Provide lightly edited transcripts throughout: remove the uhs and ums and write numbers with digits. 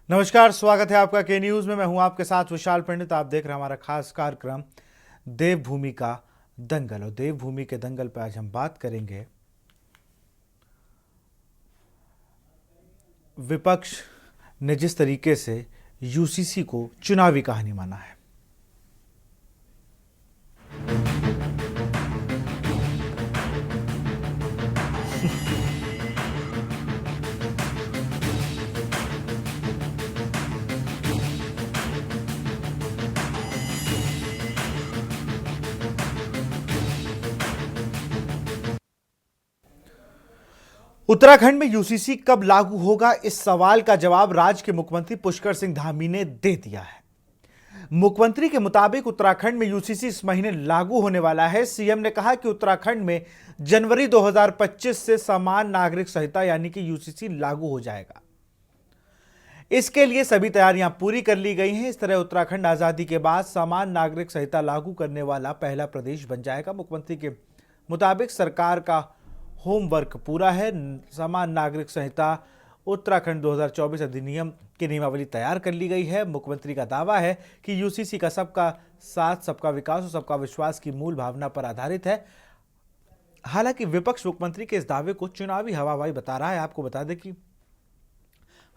नमस्कार, स्वागत है आपका के न्यूज में। मैं हूं आपके साथ विशाल पंडित। आप देख रहे हैं हमारा खास कार्यक्रम देवभूमि का दंगल। और देवभूमि के दंगल पर आज हम बात करेंगे विपक्ष ने जिस तरीके से यूसीसी को चुनावी कहानी माना है। उत्तराखंड में यूसीसी कब लागू होगा, इस सवाल का जवाब राज्य के मुख्यमंत्री पुष्कर सिंह धामी ने दे दिया है। मुख्यमंत्री के मुताबिक उत्तराखंड में यूसीसी इस महीने लागू होने वाला है। सीएम ने कहा कि उत्तराखंड में जनवरी 2025 से समान नागरिक संहिता यानी कि यूसीसी लागू हो जाएगा। इसके लिए सभी तैयारियां पूरी कर ली गई हैं। इस तरह उत्तराखंड आजादी के बाद समान नागरिक संहिता लागू करने वाला पहला प्रदेश बन जाएगा। मुख्यमंत्री के मुताबिक सरकार का होमवर्क पूरा है। समान नागरिक संहिता उत्तराखंड 2024 अधिनियम की नियमावली तैयार कर ली गई है। मुख्यमंत्री का दावा है कि यूसीसी का सबका साथ, सबका विकास और सबका विश्वास की मूल भावना पर आधारित है। हालांकि विपक्ष मुख्यमंत्री के इस दावे को चुनावी हवाबाजी बता रहा है। आपको बता दें कि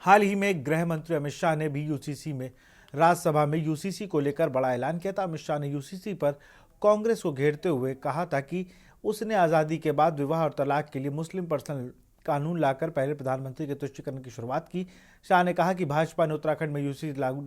हाल ही में गृह मंत्री अमित शाह ने भी यूसीसी में राज्यसभा में यूसीसी को लेकर बड़ा ऐलान किया था। अमित शाह ने यूसीसी पर कांग्रेस को घेरते हुए कहा था कि उसने आज़ादी के बाद विवाह और तलाक के लिए मुस्लिम पर्सनल कानून लाकर पहले प्रधानमंत्री के तुष्टीकरण की शुरुआत की। शाह ने कहा कि भाजपा ने उत्तराखंड में यूसीसी लागू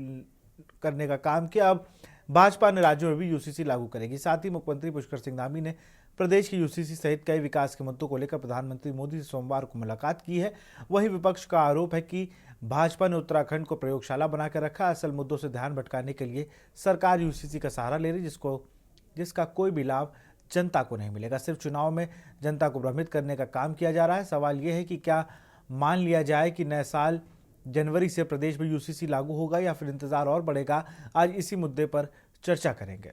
करने का काम किया, अब भाजपा ने राज्यों में भी यूसीसी लागू करेगी। साथ ही मुख्यमंत्री पुष्कर सिंह धामी ने प्रदेश की यूसीसी सहित कई विकास के मुद्दों को लेकर प्रधानमंत्री मोदी से सोमवार को मुलाकात की है। वहीं विपक्ष का आरोप है कि भाजपा ने उत्तराखंड को प्रयोगशाला बनाकर रखा। असल मुद्दों से ध्यान भटकाने के लिए सरकार यूसीसी का सहारा ले रही, जिसका कोई भी लाभ जनता को नहीं मिलेगा। सिर्फ चुनाव में जनता को भ्रमित करने का काम किया जा रहा है। सवाल यह है कि क्या मान लिया जाए कि नए साल जनवरी से प्रदेश में यूसीसी लागू होगा या फिर इंतजार और बढ़ेगा। आज इसी मुद्दे पर चर्चा करेंगे।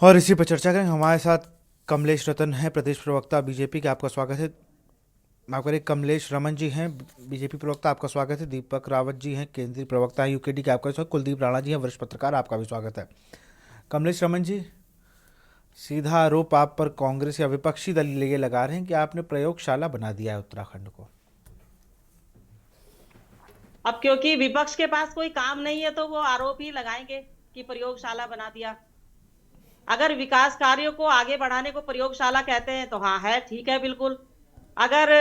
और इसी पर चर्चा करेंगे। हमारे साथ कमलेश रतन है, प्रदेश प्रवक्ता बीजेपी के। आपका स्वागत है। माफ करें, कमलेश रमन जी हैं, बीजेपी प्रवक्ता, आपका स्वागत है। दीपक रावत जी हैं, केंद्रीय प्रवक्ता हैं यूकेडी के, आपका स्वागत। कुलदीप राणा जी हैं, वरिष्ठ पत्रकार, आपका भी स्वागत है। कमलेश रमन जी, सीधा आरोप आप पर कांग्रेस या विपक्षी दल ये लगा रहे हैं कि आपने प्रयोगशाला बना दिया है उत्तराखंड को। अब क्योंकि विपक्ष के पास कोई काम नहीं है तो वो आरोप ही लगाएंगे कि प्रयोगशाला बना दिया। अगर विकास कार्यों को आगे बढ़ाने को प्रयोगशाला कहते हैं तो हाँ है, ठीक है, बिल्कुल। अगर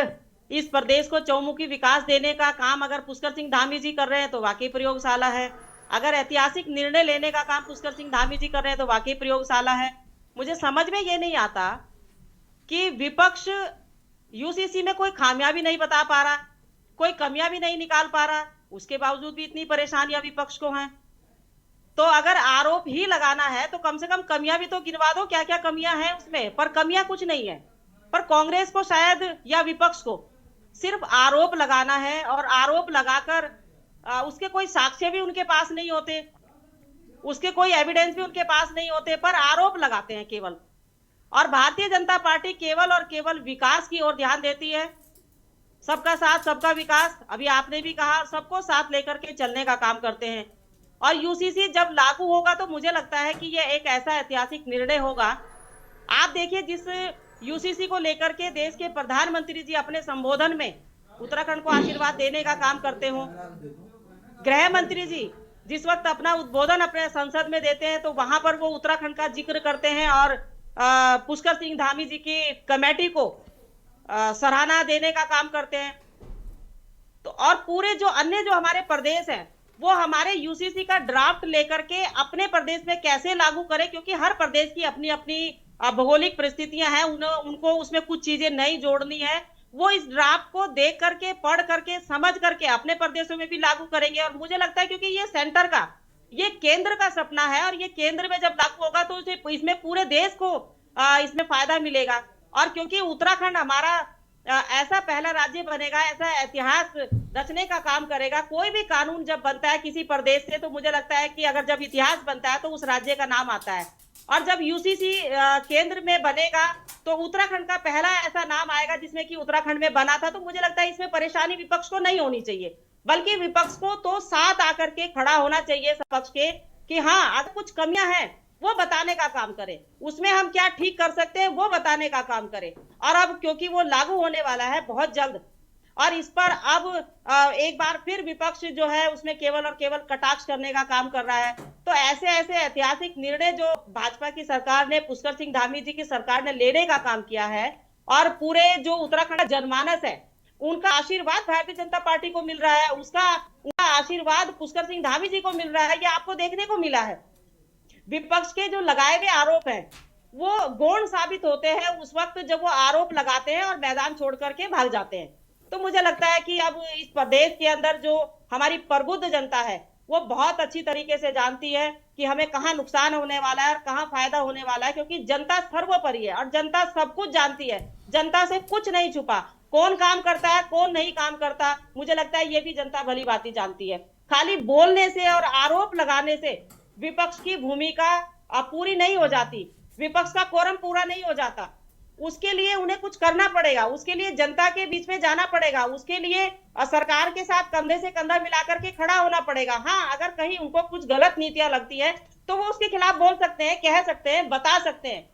इस प्रदेश को चौमुखी विकास देने का काम अगर पुष्कर सिंह धामी जी कर रहे हैं तो वाकई प्रयोगशाला है। अगर ऐतिहासिक निर्णय लेने का काम पुष्कर सिंह धामी जी कर रहे हैं तो वाकई प्रयोगशाला है। मुझे समझ में ये नहीं आता कि विपक्ष यूसीसी में कोई खामियां भी नहीं बता पा रहा, कोई कमियां भी नहीं निकाल पा रहा, उसके बावजूद भी इतनी परेशानियां विपक्ष को हैं। तो अगर आरोप ही लगाना है तो कम से कम कमियां भी तो गिनवा दो, क्या क्या कमियां हैं उसमें। पर कमियां कुछ नहीं है। पर कांग्रेस को शायद या विपक्ष को सिर्फ आरोप लगाना है, और आरोप लगाकर उसके कोई साक्ष्य भी उनके पास नहीं होते, उसके कोई एविडेंस भी उनके पास नहीं होते, पर आरोप लगाते हैं केवल। और भारतीय जनता पार्टी केवल और केवल विकास की ओर ध्यान देती है। सबका साथ सबका विकास, अभी आपने भी कहा, सबको साथ लेकर के चलने का काम करते हैं। और यूसीसी जब लागू होगा तो मुझे लगता है कि यह एक ऐसा ऐतिहासिक निर्णय होगा। आप देखिए, जिस यूसीसी को लेकर के देश के प्रधानमंत्री जी अपने संबोधन में उत्तराखंड को आशीर्वाद देने का काम करते हो, गृह मंत्री जी जिस वक्त अपना उद्बोधन अपने संसद में देते हैं तो वहां पर वो उत्तराखंड का जिक्र करते हैं और पुष्कर सिंह धामी जी की कमेटी को सराहना देने का काम करते हैं। तो और पूरे जो अन्य जो हमारे प्रदेश हैं वो हमारे यूसीसी का ड्राफ्ट लेकर के अपने प्रदेश में कैसे लागू करें, क्योंकि हर प्रदेश की अपनी अपनी भौगोलिक परिस्थितियां हैं, उनको उसमें कुछ चीजें नई जोड़नी है, वो इस ड्राफ्ट को देख करके, पढ़ करके, समझ करके अपने प्रदेशों में भी लागू करेंगे। और मुझे लगता है क्योंकि ये सेंटर का, ये केंद्र का सपना है, और ये केंद्र में जब लागू होगा तो इसमें पूरे देश को इसमें फायदा मिलेगा। और क्योंकि उत्तराखंड हमारा ऐसा पहला राज्य बनेगा, ऐसा इतिहास रचने का काम करेगा। कोई भी कानून जब बनता है किसी प्रदेश से, तो मुझे लगता है कि अगर जब इतिहास बनता है तो उस राज्य का नाम आता है। और जब यूसीसी केंद्र में बनेगा तो उत्तराखंड का पहला ऐसा नाम आएगा जिसमें कि उत्तराखंड में बना था। तो मुझे लगता है इसमें परेशानी विपक्ष को नहीं होनी चाहिए, बल्कि विपक्ष को तो साथ आकर के खड़ा होना चाहिए पक्ष के, कि हाँ अगर कुछ कमियां हैं वो बताने का काम करें, उसमें हम क्या ठीक कर सकते हैं वो बताने का काम करें। और अब क्योंकि वो लागू होने वाला है बहुत जल्द, और इस पर अब एक बार फिर विपक्ष जो है उसमें केवल और केवल कटाक्ष करने का काम कर रहा है। तो ऐसे ऐसे ऐतिहासिक निर्णय जो भाजपा की सरकार ने, पुष्कर सिंह धामी जी की सरकार ने लेने का काम किया है, और पूरे जो उत्तराखंड का जनमानस है उनका आशीर्वाद भारतीय जनता पार्टी को मिल रहा है, उनका आशीर्वाद पुष्कर सिंह धामी जी को मिल रहा है, ये आपको देखने को मिला है। विपक्ष के जो लगाए गए आरोप हैं वो गौण साबित होते हैं उस वक्त जब वो आरोप लगाते हैं और मैदान छोड़ करके भाग जाते हैं। तो मुझे लगता है कि अब इस प्रदेश के अंदर जो हमारी प्रबुद्ध जनता है वो बहुत अच्छी तरीके से जानती है कि हमें कहाँ नुकसान होने वाला है और कहाँ फायदा होने वाला है, क्योंकि जनता सर्वोपरि है और जनता सब कुछ जानती है। जनता से कुछ नहीं छुपा, कौन काम करता है कौन नहीं काम करता, मुझे लगता है ये भी जनता भली भांति जानती है। खाली बोलने से और आरोप लगाने से विपक्ष की भूमिका पूरी नहीं हो जाती, विपक्ष का कोरम पूरा नहीं हो जाता। उसके लिए उन्हें कुछ करना पड़ेगा, उसके लिए जनता के बीच में जाना पड़ेगा, उसके लिए सरकार के साथ कंधे से कंधा मिलाकर के खड़ा होना पड़ेगा। हाँ, अगर कहीं उनको कुछ गलत नीतियां लगती है तो वो उसके खिलाफ बोल सकते हैं, कह सकते हैं, बता सकते हैं,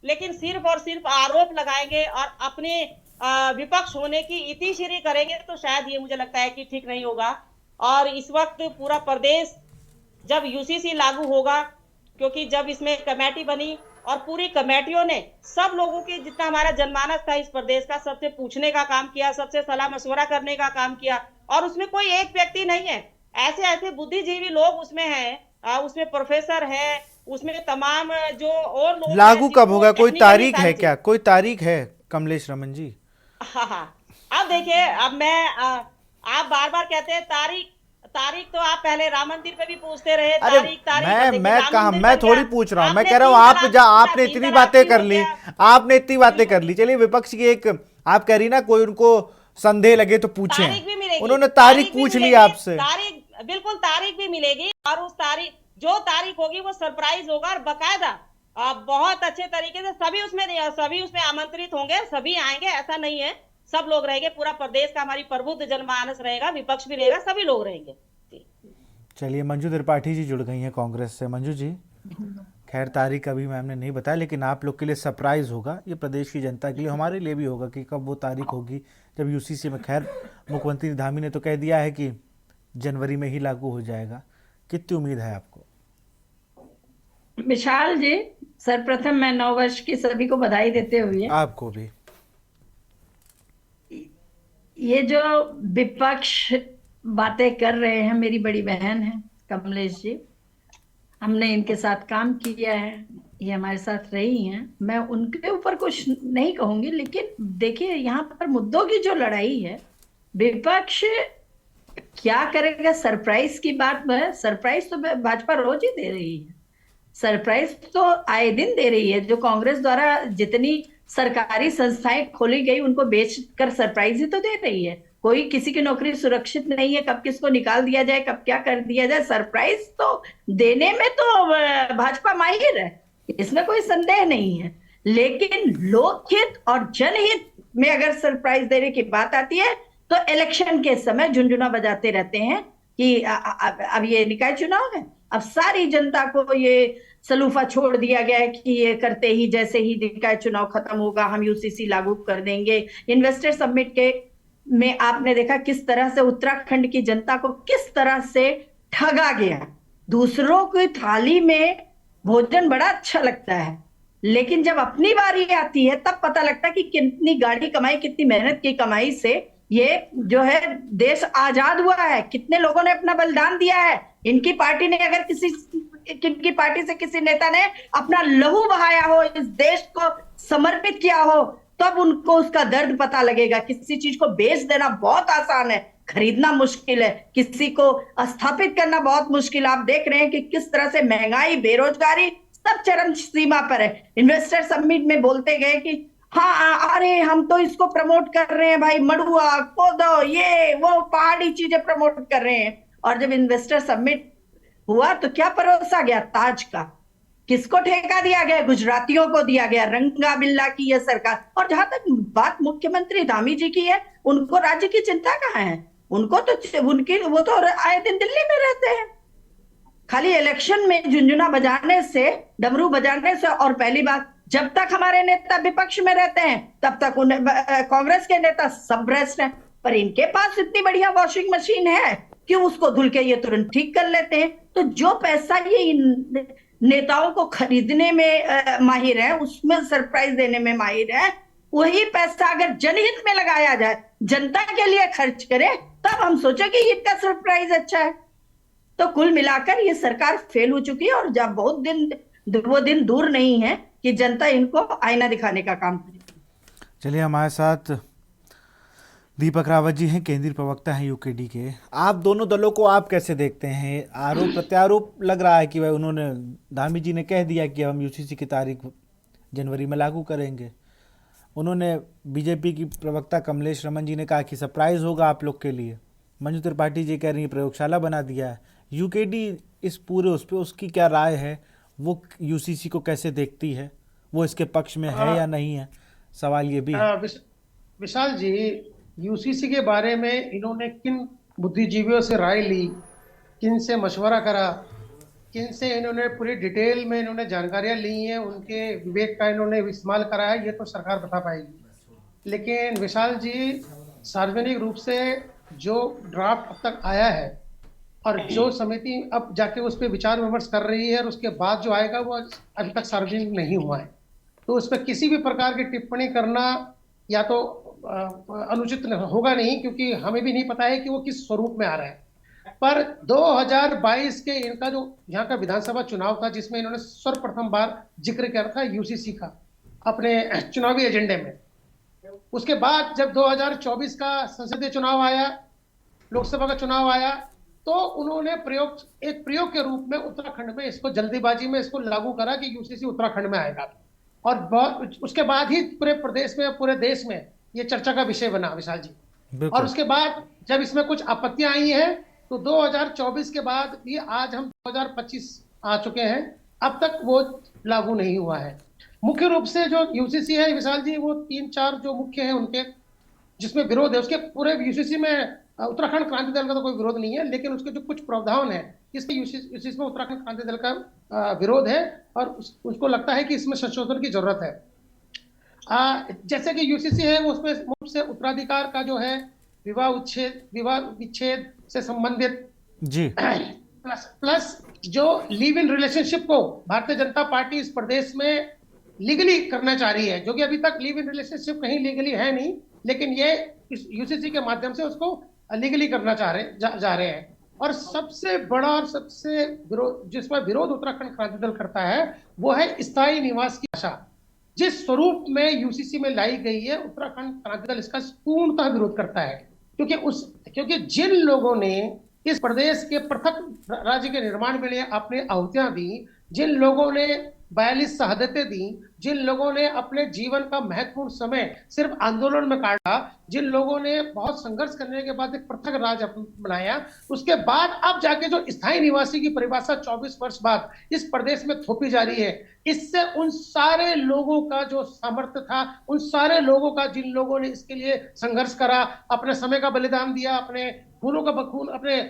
लेकिन सिर्फ और सिर्फ आरोप लगाएंगे और अपने विपक्ष होने की इतिश्री करेंगे तो शायद ये मुझे लगता है कि ठीक नहीं होगा। और इस वक्त पूरा प्रदेश जब यूसीसी लागू होगा, क्योंकि जब इसमें कमेटी बनी और पूरी कमेटियों ने सब लोगों के, जितना हमारा जनमानस था इस प्रदेश का, सबसे पूछने का काम किया, सबसे सलाह मशवरा करने का काम किया, और उसमें कोई एक व्यक्ति नहीं है, ऐसे ऐसे बुद्धिजीवी लोग उसमें हैं, उसमें प्रोफेसर है, उसमें तमाम जो और लोग लागू कब होगा, कोई तारीख है क्या, कोई तारीख है कमलेश रमन जी? हाँ, अब देखिए, अब मैं आप बार बार कहते हैं तारीख तो आप पहले राम मंदिर पे भी पूछते रहे। अरे मैं कहा, मैं थोड़ी पूछ रहा हूं, मैं कह रहा हूं आपने इतनी बातें कर ली, आपने इतनी बातें कर ली। चलिए, विपक्ष की एक आप कह रही ना, कोई उनको संदेह लगे तो पूछें, उन्होंने तारीख पूछ ली आपसे। तारीख, बिल्कुल तारीख भी मिलेगी, और उस तारीख, जो तारीख होगी वो सरप्राइज होगा, और बकायदा बहुत अच्छे तरीके से सभी उसमें आमंत्रित होंगे, सभी आएंगे, ऐसा नहीं है, सब लोग रहेंगे, पूरा प्रदेश का हमारी प्रबुद्ध जनमानस रहेगा, विपक्ष भी रहेगा, सभी लोग रहेंगे। चलिए, मंजू त्रिपाठी जी जुड़ गई हैं कांग्रेस से। मंजू जी, खैर तारीख अभी मैम ने नहीं बताया, लेकिन आप लोग के लिए सरप्राइज होगा, ये प्रदेश की जनता के लिए, हमारे लिए भी होगा कि कब वो तारीख होगी जब यूसीसी में। खैर, मुख्यमंत्री धामी ने तो कह दिया है कि जनवरी में ही लागू हो जाएगा। कितनी उम्मीद है आपको? विशाल जी, सर्वप्रथम मैं नववर्ष की सभी को बधाई देते हुए, आपको भी, ये जो विपक्ष बातें कर रहे हैं, मेरी बड़ी बहन है कमलेश जी, हमने इनके साथ काम किया है, ये हमारे साथ रही हैं, मैं उनके ऊपर कुछ नहीं कहूंगी, लेकिन देखिए यहाँ पर मुद्दों की जो लड़ाई है, विपक्ष क्या करेगा, सरप्राइज की बात है। सरप्राइज तो भाजपा रोज ही दे रही है, सरप्राइज तो आए दिन दे रही है। जो कांग्रेस द्वारा जितनी सरकारी संस्थाएं खोली गई उनको बेचकर सरप्राइज ही तो दे रही है। कोई किसी की नौकरी सुरक्षित नहीं है, कब किसको निकाल दिया जाए, कब क्या कर दिया जाए, सरप्राइज तो देने में तो भाजपा माहिर है, इसमें कोई संदेह नहीं है। लेकिन लोकहित और जनहित में अगर सरप्राइज देने की बात आती है तो इलेक्शन के समय झुनझुना बजाते रहते हैं कि अब ये निकाय चुनाव है, अब सारी जनता को ये सलूफा छोड़ दिया गया है कि ये करते ही, जैसे ही निकाय चुनाव खत्म होगा हम यूसीसी लागू कर देंगे। इन्वेस्टर समिट के में आपने देखा किस तरह से उत्तराखंड की जनता को किस तरह से ठगा गया। दूसरों की थाली में भोजन बड़ा अच्छा लगता है, लेकिन जब अपनी बारी आती है तब पता लगता है कि कितनी गाढ़ी कमाई, कितनी मेहनत की कमाई से ये जो है देश आजाद हुआ है, कितने लोगों ने अपना बलिदान दिया है। इनकी पार्टी ने अगर इनकी पार्टी से किसी नेता ने अपना लहू बहाया हो, इस देश को समर्पित किया हो, तब उनको उसका दर्द पता लगेगा। किसी चीज को बेच देना बहुत आसान है, खरीदना मुश्किल है। किसी को स्थापित करना बहुत मुश्किल। आप देख रहे हैं कि किस तरह से महंगाई, बेरोजगारी सब चरम सीमा पर है। इन्वेस्टर समिट में बोलते गए कि हाँ अरे हम तो इसको प्रमोट कर रहे हैं भाई, मड़ुआ, कोदो, ये वो पहाड़ी चीजें प्रमोट कर रहे हैं। और जब इन्वेस्टर समिट हुआ तो क्या परोसा गया? ताज का। किसको ठेका दिया गया? गुजरातियों को दिया गया। रंगा बिल्ला की यह सरकार। और जहां तक बात मुख्यमंत्री धामी जी की है, उनको राज्य की चिंता कहाँ है? उनको तो वो तो आए दिन दिल्ली में रहते हैं, खाली इलेक्शन में झुंझुना बजाने से, डमरू बजाने से। और पहली बात, जब तक हमारे नेता विपक्ष में रहते हैं तब तक उन्हें कांग्रेस के नेता सब भ्रष्ट हैं। पर इनके पास इतनी बढ़िया वॉशिंग मशीन है कि उसको धुल के ये तुरंत ठीक कर लेते हैं। तो जो पैसा ये इन नेताओं को खरीदने में माहिर है, उसमें सरप्राइज देने में माहिर है, वही पैसा अगर जनहित में लगाया जाए, जनता के लिए खर्च करे, तब हम सोचे कि इसका सरप्राइज अच्छा है। तो कुल मिलाकर ये सरकार फेल हो चुकी है। और जब वो दिन दूर नहीं है कि जनता इनको आईना दिखाने का काम करेगी। चलिए, हमारे साथ दीपक रावत जी हैं, केंद्रीय प्रवक्ता हैं यूकेडी के। आप दोनों दलों को आप कैसे देखते हैं? आरोप प्रत्यारोप लग रहा है कि भाई उन्होंने, धामी जी ने कह दिया कि हम यूसीसी की तारीख जनवरी में लागू करेंगे। उन्होंने, बीजेपी की प्रवक्ता कमलेश रमन जी ने कहा कि सरप्राइज होगा आप लोग के लिए। मंजू त्रिपाठी जी कह रही है प्रयोगशाला बना दिया है। यूकेडी इस पूरे उस पर उसकी क्या राय है? वो यूसीसी को कैसे देखती है? वो इसके पक्ष में है या नहीं है? सवाल ये भी है। विशाल जी, यूसीसी के बारे में इन्होंने किन बुद्धिजीवियों से राय ली, किन से मशवरा करा, किन से इन्होंने पूरी डिटेल में इन्होंने जानकारियां ली हैं, उनके विवेक का इन्होंने इस्तेमाल करा है, ये तो सरकार बता पाएगी। लेकिन विशाल जी, सार्वजनिक रूप से जो ड्राफ्ट अब तक आया है और जो समिति अब जाके उस पर विचार विमर्श कर रही है, और उसके बाद जो आएगा वो अभी तक सार्वजनिक नहीं हुआ है। तो उस पर किसी भी प्रकार की टिप्पणी करना या तो अनुचित होगा नहीं, क्योंकि हमें भी नहीं पता है कि वो किस स्वरूप में आ रहा है। पर 2022 के इनका जो यहाँ का विधानसभा चुनाव था, जिसमें इन्होंने सर्वप्रथम बार जिक्र किया था यूसीसी का अपने चुनावी एजेंडे में, उसके बाद जब 2024 का संसदीय चुनाव आया, लोकसभा का चुनाव आया, तो उन्होंने एक प्रयोग के रूप में उत्तराखंड में इसको जल्दीबाजी में इसको लागू करा कि यूसीसी उत्तराखंड में आएगा। और उसके बाद ही पूरे प्रदेश में, पूरे देश में ये चर्चा का विषय बना विशाल जी। और उसके बाद जब इसमें कुछ आपत्तियां आई हैं, तो 2024 के बाद भी आज हम 2025 आ चुके हैं, अब तक वो लागू नहीं हुआ है। मुख्य रूप से जो यूसीसी है विशाल जी, वो 3-4 जो मुख्य हैं उनके, जिसमें विरोध है, उसके पूरे यूसीसी में उत्तराखंड क्रांति दल का तो कोई विरोध नहीं है, लेकिन उसके जो कुछ प्रावधान है, इसमें यूसीसी में उत्तराखंड क्रांति दल का विरोध है और उसको लगता है कि इसमें संशोधन की जरूरत है। जैसे कि यूसीसी है, वो उसमें मुख्य से उत्तराधिकार का जो है, विवाह विच्छेद से संबंधित जी, प्लस जो लिव इन रिलेशनशिप को भारतीय जनता पार्टी इस प्रदेश में लीगली करना चाह रही है, जो कि अभी तक लिव इन रिलेशनशिप कहीं लीगली है नहीं, लेकिन ये इस यूसीसी के माध्यम से उसको लीगली करना जा रहे हैं। और सबसे बड़ा और सबसे जिसमें विरोध उत्तराखंड क्रांति दल करता है, वो है स्थायी निवास की आशा। जिस स्वरूप में यूसीसी में लाई गई है, उत्तराखंड क्रांति दल इसका पूर्णतः विरोध करता है, क्योंकि जिन लोगों ने इस प्रदेश के पृथक राज्य के निर्माण के लिए अपनी आहुतियां दी, जिन लोगों ने 42 शहादतें दी, जिन लोगों ने अपने जीवन का महत्वपूर्ण समय सिर्फ आंदोलन में काटा, जिन लोगों ने बहुत संघर्ष करने के बाद एक पृथक राज्य बनाया, उसके बाद अब जाके जो स्थायी निवासी की परिभाषा 24 वर्ष बाद इस प्रदेश में थोपी जा रही है, इससे उन सारे लोगों का जो सामर्थ्य था, उन सारे लोगों का, जिन लोगों ने इसके लिए संघर्ष करा, अपने समय का बलिदान दिया, अपने खूनों का खून, अपने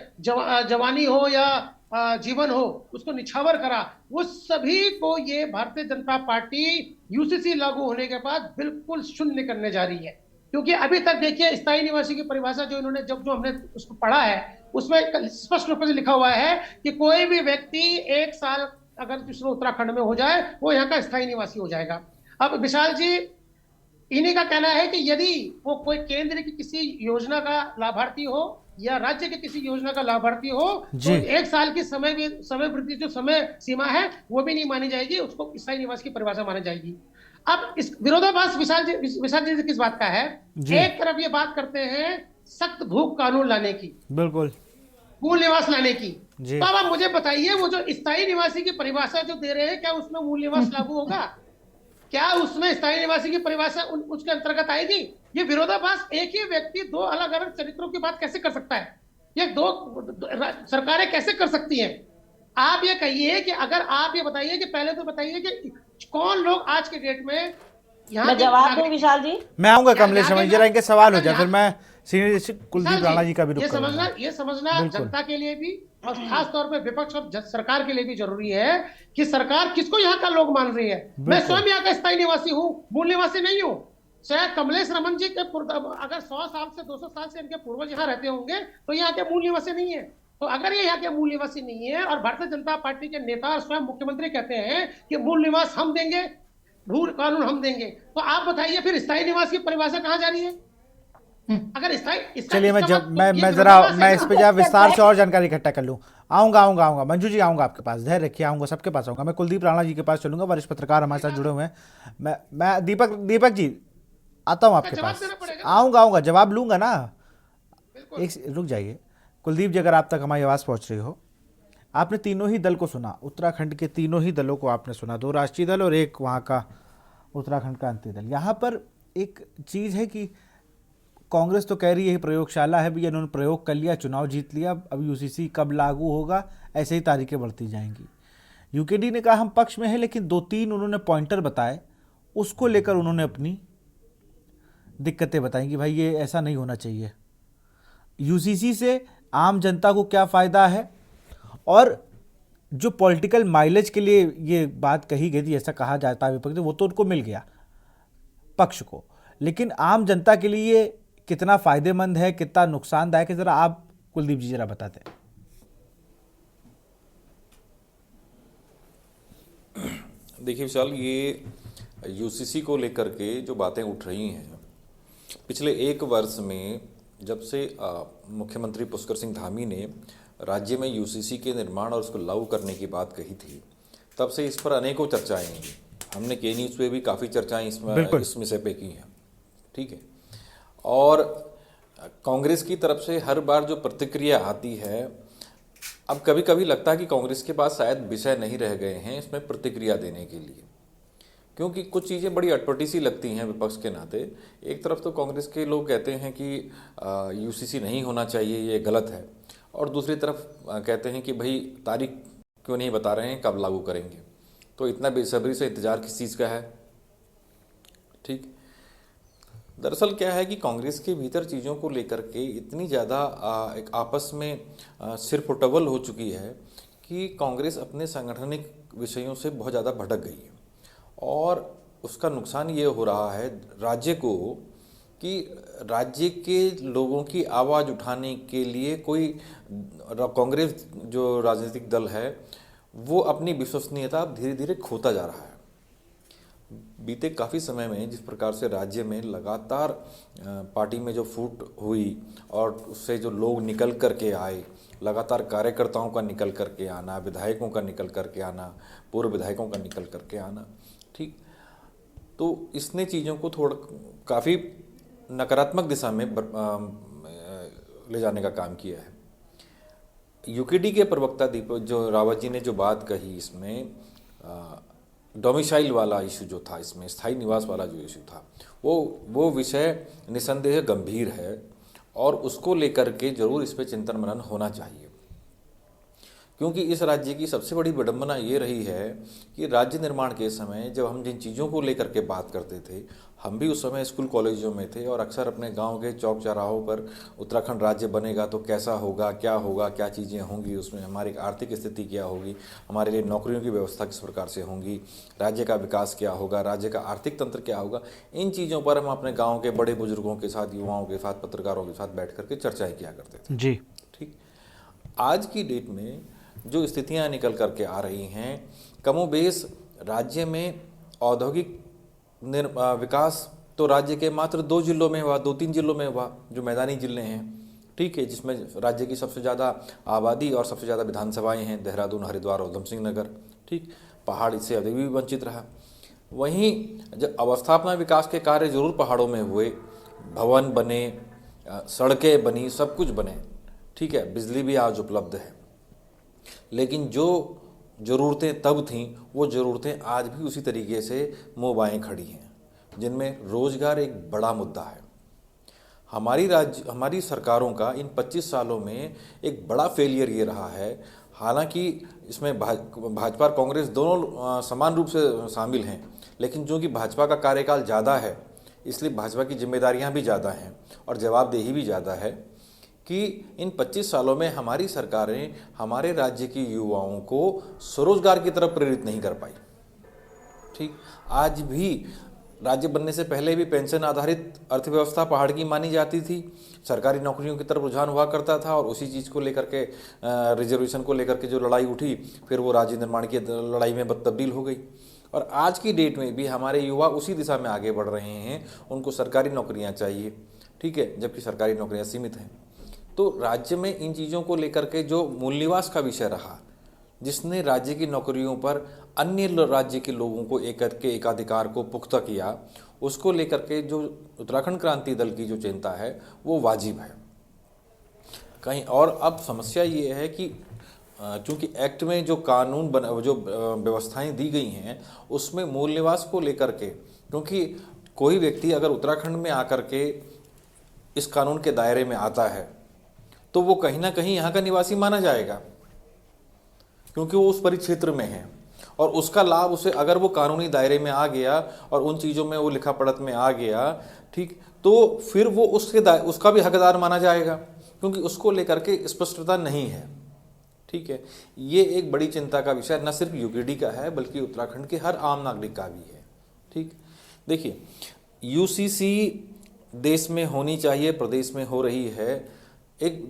जवानी हो या जीवन हो, उसको निछावर करा, वो सभी को ये भारतीय जनता पार्टी यूसीसी लागू होने के बाद बिल्कुल शून्य करने जा रही है। क्योंकि अभी तक देखिए, स्थायी निवासी की परिभाषा जो इन्होंने जो हमने उसको पढ़ा है, उसमें स्पष्ट रूप से लिखा हुआ है कि कोई भी व्यक्ति 1 साल अगर दूसरे उत्तराखंड में हो जाए, वो यहाँ का स्थायी निवासी हो जाएगा। अब विशाल जी, इन्हीं का कहना है कि यदि वो कोई केंद्र की किसी योजना का लाभार्थी हो या राज्य के किसी योजना का लाभार्थी हो, तो 1 साल की समय वृद्धि जो समय सीमा है, वो भी नहीं मानी जाएगी, उसको स्थायी निवास की परिभाषा मानी जाएगी। अब इस विरोधाभास विशाल जी किस बात का है? जी। एक तरफ ये बात करते हैं सख्त भूख कानून लाने की, बिल्कुल मूल निवास लाने की। जी। तो अब आप मुझे बताइए, वो जो स्थायी निवासी की परिभाषा जो दे रहे हैं, क्या उसमें मूल निवास लागू होगा? क्या उसमें स्थायी निवासी की परिभाषा उसके अंतर्गत आएगी? ये विरोधाभास, एक ही व्यक्ति दो अलग अलग चरित्रों की बात कैसे कर सकता है? ये सरकारें कैसे कर सकती हैं? आप ये कहिए कि अगर आप ये बताइए कि पहले तो बताइए कि कौन लोग आज के डेट में यहाँ मैं के जवाब दूं नागरिक, विशाल जी? मैं आऊंगा यहाँ कमलेश के समझ जरा इनके सवाल हो जाए, फिर यहाँ- मैं सीनियर कुलदीप विशाल राणा जी का भी रुख ये करूंगा। समझना बिल्कुल। जनता के लिए भी और खास तौर पे विपक्ष और सरकार के लिए भी जरूरी है कि सरकार किसको यहाँ का लोग मान रही है। मैं बिल्कुल। स्वयं यहाँ का स्थायी निवासी हूँ, मूल निवासी नहीं हूँ। शायद कमलेश रमन जी के अगर 100 साल से 200 साल से इनके पूर्वज यहाँ रहते होंगे तो यहाँ के मूल निवासी नहीं है। तो अगर ये यहाँ के मूल निवासी नहीं है और भारतीय जनता पार्टी के नेता और स्वयं मुख्यमंत्री कहते हैं कि मूल निवास हम देंगे, भू कानून हम देंगे, तो आप बताइए फिर स्थायी निवास की परिभाषा कहाँ जा रही है? अगर चलिए मैं जरा मैं इस पे जरा विस्तार से और जानकारी इकट्ठा कर लूँ। आऊंगा मंजू जी, आऊंगा आपके पास, धैर्य रखिए, आऊंगा, सबके पास आऊंगा। मैं कुलदीप राणा जी के पास चलूंगा, वरिष्ठ पत्रकार हमारे साथ जुड़े हुए हैं। मैं दीपक जी आता हूँ आपके जवाब पास, देना पड़ेगा। आऊंगा, जवाब लूंगा ना। एक रुक जाइए कुलदीप जी, अगर आप तक हमारी आवाज़ पहुंच रही हो, आपने तीनों ही दल को सुना, उत्तराखंड के तीनों ही दलों को आपने सुना, 2 राष्ट्रीय दल और एक वहाँ का उत्तराखंड का अंत्य दल। यहाँ पर एक चीज़ है कि कांग्रेस तो कह रही है प्रयोगशाला है, भी इन्होंने प्रयोग कर लिया, चुनाव जीत लिया, अब यूसीसी कब लागू होगा, ऐसे ही तारीखें बढ़ती जाएंगी। यूकेडी ने कहा हम पक्ष में है, लेकिन 2-3 उन्होंने पॉइंटर बताए, उसको लेकर उन्होंने अपनी दिक्कतें बताई कि भाई ये ऐसा नहीं होना चाहिए। यूसीसी से आम जनता को क्या फ़ायदा है, और जो पॉलिटिकल माइलेज के लिए ये बात कही गई थी, ऐसा कहा जाता है विपक्ष, वो तो उनको मिल गया पक्ष को, लेकिन आम जनता के लिए कितना फ़ायदेमंद है, कितना नुकसानदायक है, ज़रा आप कुलदीप जी जरा बताते हैं। देखिए विशाल, ये यूसीसी को लेकर के जो बातें उठ रही हैं, पिछले 1 वर्ष में जब से मुख्यमंत्री पुष्कर सिंह धामी ने राज्य में यूसीसी के निर्माण और उसको लागू करने की बात कही थी, तब से इस पर अनेकों चर्चाएं हैं। हमने के न्यूज़ पे भी काफ़ी चर्चाएं इस विषय पे की हैं, ठीक है। और कांग्रेस की तरफ से हर बार जो प्रतिक्रिया आती है, अब कभी कभी लगता है कि कांग्रेस के पास शायद विषय नहीं रह गए हैं इसमें प्रतिक्रिया देने के लिए, क्योंकि कुछ चीज़ें बड़ी अटपटी सी लगती हैं विपक्ष के नाते। एक तरफ तो कांग्रेस के लोग कहते हैं कि यूसीसी नहीं होना चाहिए, ये गलत है, और दूसरी तरफ कहते हैं कि भाई तारीख क्यों नहीं बता रहे हैं, कब लागू करेंगे। तो इतना बेसब्री से इंतजार किस चीज़ का है, ठीक। दरअसल क्या है कि कांग्रेस के भीतर चीज़ों को लेकर के इतनी ज़्यादा एक आपस में सिर फुटबल हो चुकी है कि कांग्रेस अपने सांगठनिक विषयों से बहुत ज़्यादा भटक गई है, और उसका नुकसान ये हो रहा है राज्य को कि राज्य के लोगों की आवाज़ उठाने के लिए कोई कांग्रेस जो राजनीतिक दल है वो अपनी विश्वसनीयता धीरे धीरे खोता जा रहा है। बीते काफ़ी समय में जिस प्रकार से राज्य में लगातार पार्टी में जो फूट हुई और उससे जो लोग निकल कर के आए, लगातार कार्यकर्ताओं का निकल कर के आना, विधायकों का निकल कर के आना, पूर्व विधायकों का निकल कर के आना, ठीक, तो इसने चीज़ों को थोड़ा काफ़ी नकारात्मक दिशा में ले जाने का काम किया है। यूकेडी के प्रवक्ता दीपक जो रावत जी ने जो बात कही, इसमें डोमिसाइल वाला इशू जो था, इसमें स्थायी निवास वाला जो इशू था, वो विषय निसंदेह गंभीर है, और उसको लेकर के जरूर इस पर चिंतन मनन होना चाहिए। क्योंकि इस राज्य की सबसे बड़ी विडंबना ये रही है कि राज्य निर्माण के समय जब हम जिन चीज़ों को लेकर के बात करते थे, हम भी उस समय स्कूल कॉलेजों में थे, और अक्सर अपने गांव के चौक चौराहों पर उत्तराखंड राज्य बनेगा तो कैसा होगा, क्या चीज़ें होंगी, उसमें हमारी आर्थिक स्थिति क्या होगी, हमारे लिए नौकरियों की व्यवस्था किस प्रकार से होंगी, राज्य का विकास क्या होगा, राज्य का आर्थिक तंत्र क्या होगा, इन चीज़ों पर हम अपने गाँव के बड़े बुजुर्गों के साथ, युवाओं के साथ, पत्रकारों के साथ बैठ करके चर्चाएँ किया करते थे जी, ठीक। आज की डेट में जो स्थितियां निकल करके आ रही हैं, कमोबेश राज्य में औद्योगिक विकास तो राज्य के मात्र 2 जिलों में हुआ, 2-3 जिलों में हुआ, जो मैदानी जिले हैं, ठीक है, जिसमें राज्य की सबसे ज़्यादा आबादी और सबसे ज़्यादा विधानसभाएं हैं, देहरादून, हरिद्वार और उधम सिंह नगर, ठीक। पहाड़ इससे अभी भी वंचित रहा। वहीं जब अवस्थापना विकास के कार्य जरूर पहाड़ों में हुए, भवन बने, सड़कें बनी, सब कुछ बने, ठीक है, बिजली भी आज उपलब्ध है, लेकिन जो ज़रूरतें तब थीं वो ज़रूरतें आज भी उसी तरीके से मुँह बाएँ खड़ी हैं, जिनमें रोज़गार एक बड़ा मुद्दा है। हमारी सरकारों का इन 25 सालों में एक बड़ा फेलियर ये रहा है। हालांकि इसमें भाजपा और कांग्रेस दोनों समान रूप से शामिल हैं, लेकिन जो कि भाजपा का कार्यकाल ज़्यादा है, इसलिए भाजपा की जिम्मेदारियां भी ज़्यादा हैं और जवाबदेही भी ज़्यादा है कि इन 25 सालों में हमारी सरकारें हमारे राज्य के युवाओं को स्वरोजगार की तरफ प्रेरित नहीं कर पाई। ठीक, आज भी राज्य बनने से पहले भी पेंशन आधारित अर्थव्यवस्था पहाड़ की मानी जाती थी, सरकारी नौकरियों की तरफ रुझान हुआ करता था और उसी चीज़ को लेकर के रिजर्वेशन को लेकर के जो लड़ाई उठी, फिर वो राज्य निर्माण की लड़ाई में तब्दील हो गई। और आज की डेट में भी हमारे युवा उसी दिशा में आगे बढ़ रहे हैं, उनको सरकारी नौकरियां चाहिए, ठीक है, जबकि सरकारी नौकरियां सीमित हैं। तो राज्य में इन चीज़ों को लेकर के जो मूल निवास का विषय रहा, जिसने राज्य की नौकरियों पर अन्य राज्य के लोगों को एकाधिकार को पुख्ता किया, उसको लेकर के जो उत्तराखंड क्रांति दल की जो चिंता है वो वाजिब है कहीं। और अब समस्या ये है कि चूंकि एक्ट में जो कानून जो व्यवस्थाएं दी गई हैं उसमें मूल निवास को लेकर के, क्योंकि कोई व्यक्ति अगर उत्तराखंड में आकर के इस कानून के दायरे में आता है तो वो कहीं ना कहीं यहाँ का निवासी माना जाएगा, क्योंकि वो उस परिक्षेत्र में है और उसका लाभ उसे, अगर वो कानूनी दायरे में आ गया और उन चीज़ों में वो लिखा पढ़त में आ गया, ठीक, तो फिर वो उसका भी हकदार माना जाएगा, क्योंकि उसको लेकर के स्पष्टता नहीं है। ठीक है, ये एक बड़ी चिंता का विषय न सिर्फ यूपीडी का है बल्कि उत्तराखंड के हर आम नागरिक का भी है। ठीक, देखिए, यूसीसी देश में होनी चाहिए, प्रदेश में हो रही है। एक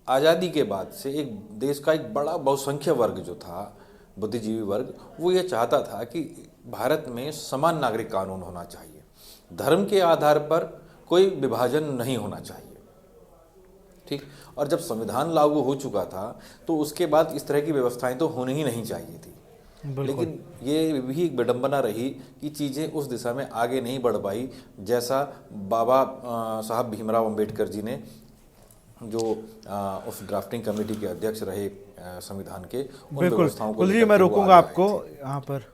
आज़ादी के बाद से एक देश का एक बड़ा बहुसंख्यक वर्ग जो था, बुद्धिजीवी वर्ग, वो ये चाहता था कि भारत में समान नागरिक कानून होना चाहिए, धर्म के आधार पर कोई विभाजन नहीं होना चाहिए। ठीक, और जब संविधान लागू हो चुका था तो उसके बाद इस तरह की व्यवस्थाएं तो होनी ही नहीं चाहिए थी, लेकिन ये भी एक विडंबना रही कि चीज़ें उस दिशा में आगे नहीं बढ़ पाई, जैसा बाबा साहब भीमराव अंबेडकर जी ने, जो उस ड्राफ्टिंग कमेटी के अध्यक्ष रहे संविधान के, उन व्यवस्थाओं को लेकर मैं रोकूंगा आपको यहाँ पर,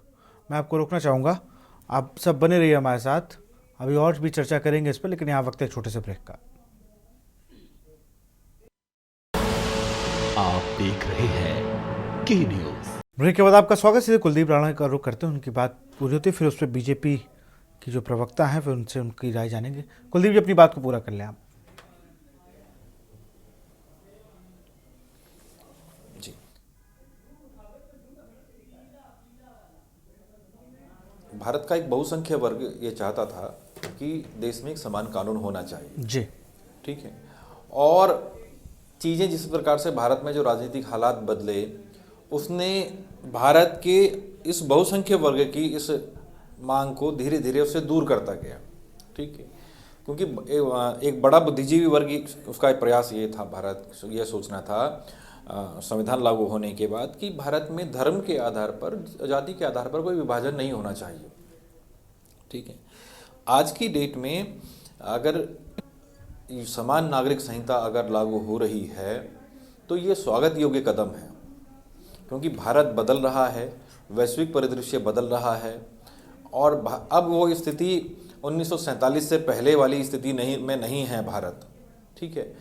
मैं आपको रोकना चाहूँगा। आप सब बने रहिए हमारे साथ, अभी और भी चर्चा करेंगे इस पर, लेकिन यहाँ वक्त है छोटे से ब्रेक का। आप देख रहे हैं के न्यूज। ब्रेक के बाद आपका स्वागत। सीधे कुलदीप राणा का रुख करते हैं, उनकी बात पूरी होती है, फिर उस पर बीजेपी की जो प्रवक्ता हैं फिर उनसे उनकी राय जानेंगे। कुलदीप जी, अपनी बात को पूरा कर लें आप। जी, भारत का एक बहुसंख्यक वर्ग ये चाहता था कि देश में एक समान कानून होना चाहिए जी, ठीक है, और चीज़ें जिस प्रकार से भारत में जो राजनीतिक हालात बदले, उसने भारत के इस बहुसंख्यक वर्ग की इस मांग को धीरे धीरे उससे दूर करता गया। ठीक है, क्योंकि एक बड़ा बुद्धिजीवी वर्ग, उसका एक प्रयास ये था, भारत यह सोचना था संविधान लागू होने के बाद कि भारत में धर्म के आधार पर, जाति के आधार पर कोई विभाजन नहीं होना चाहिए। ठीक है, आज की डेट में अगर समान नागरिक संहिता अगर लागू हो रही है तो ये स्वागत योग्य कदम है, क्योंकि भारत बदल रहा है, वैश्विक परिदृश्य बदल रहा है और अब वो स्थिति 1947 से पहले वाली स्थिति नहीं है भारत। ठीक है,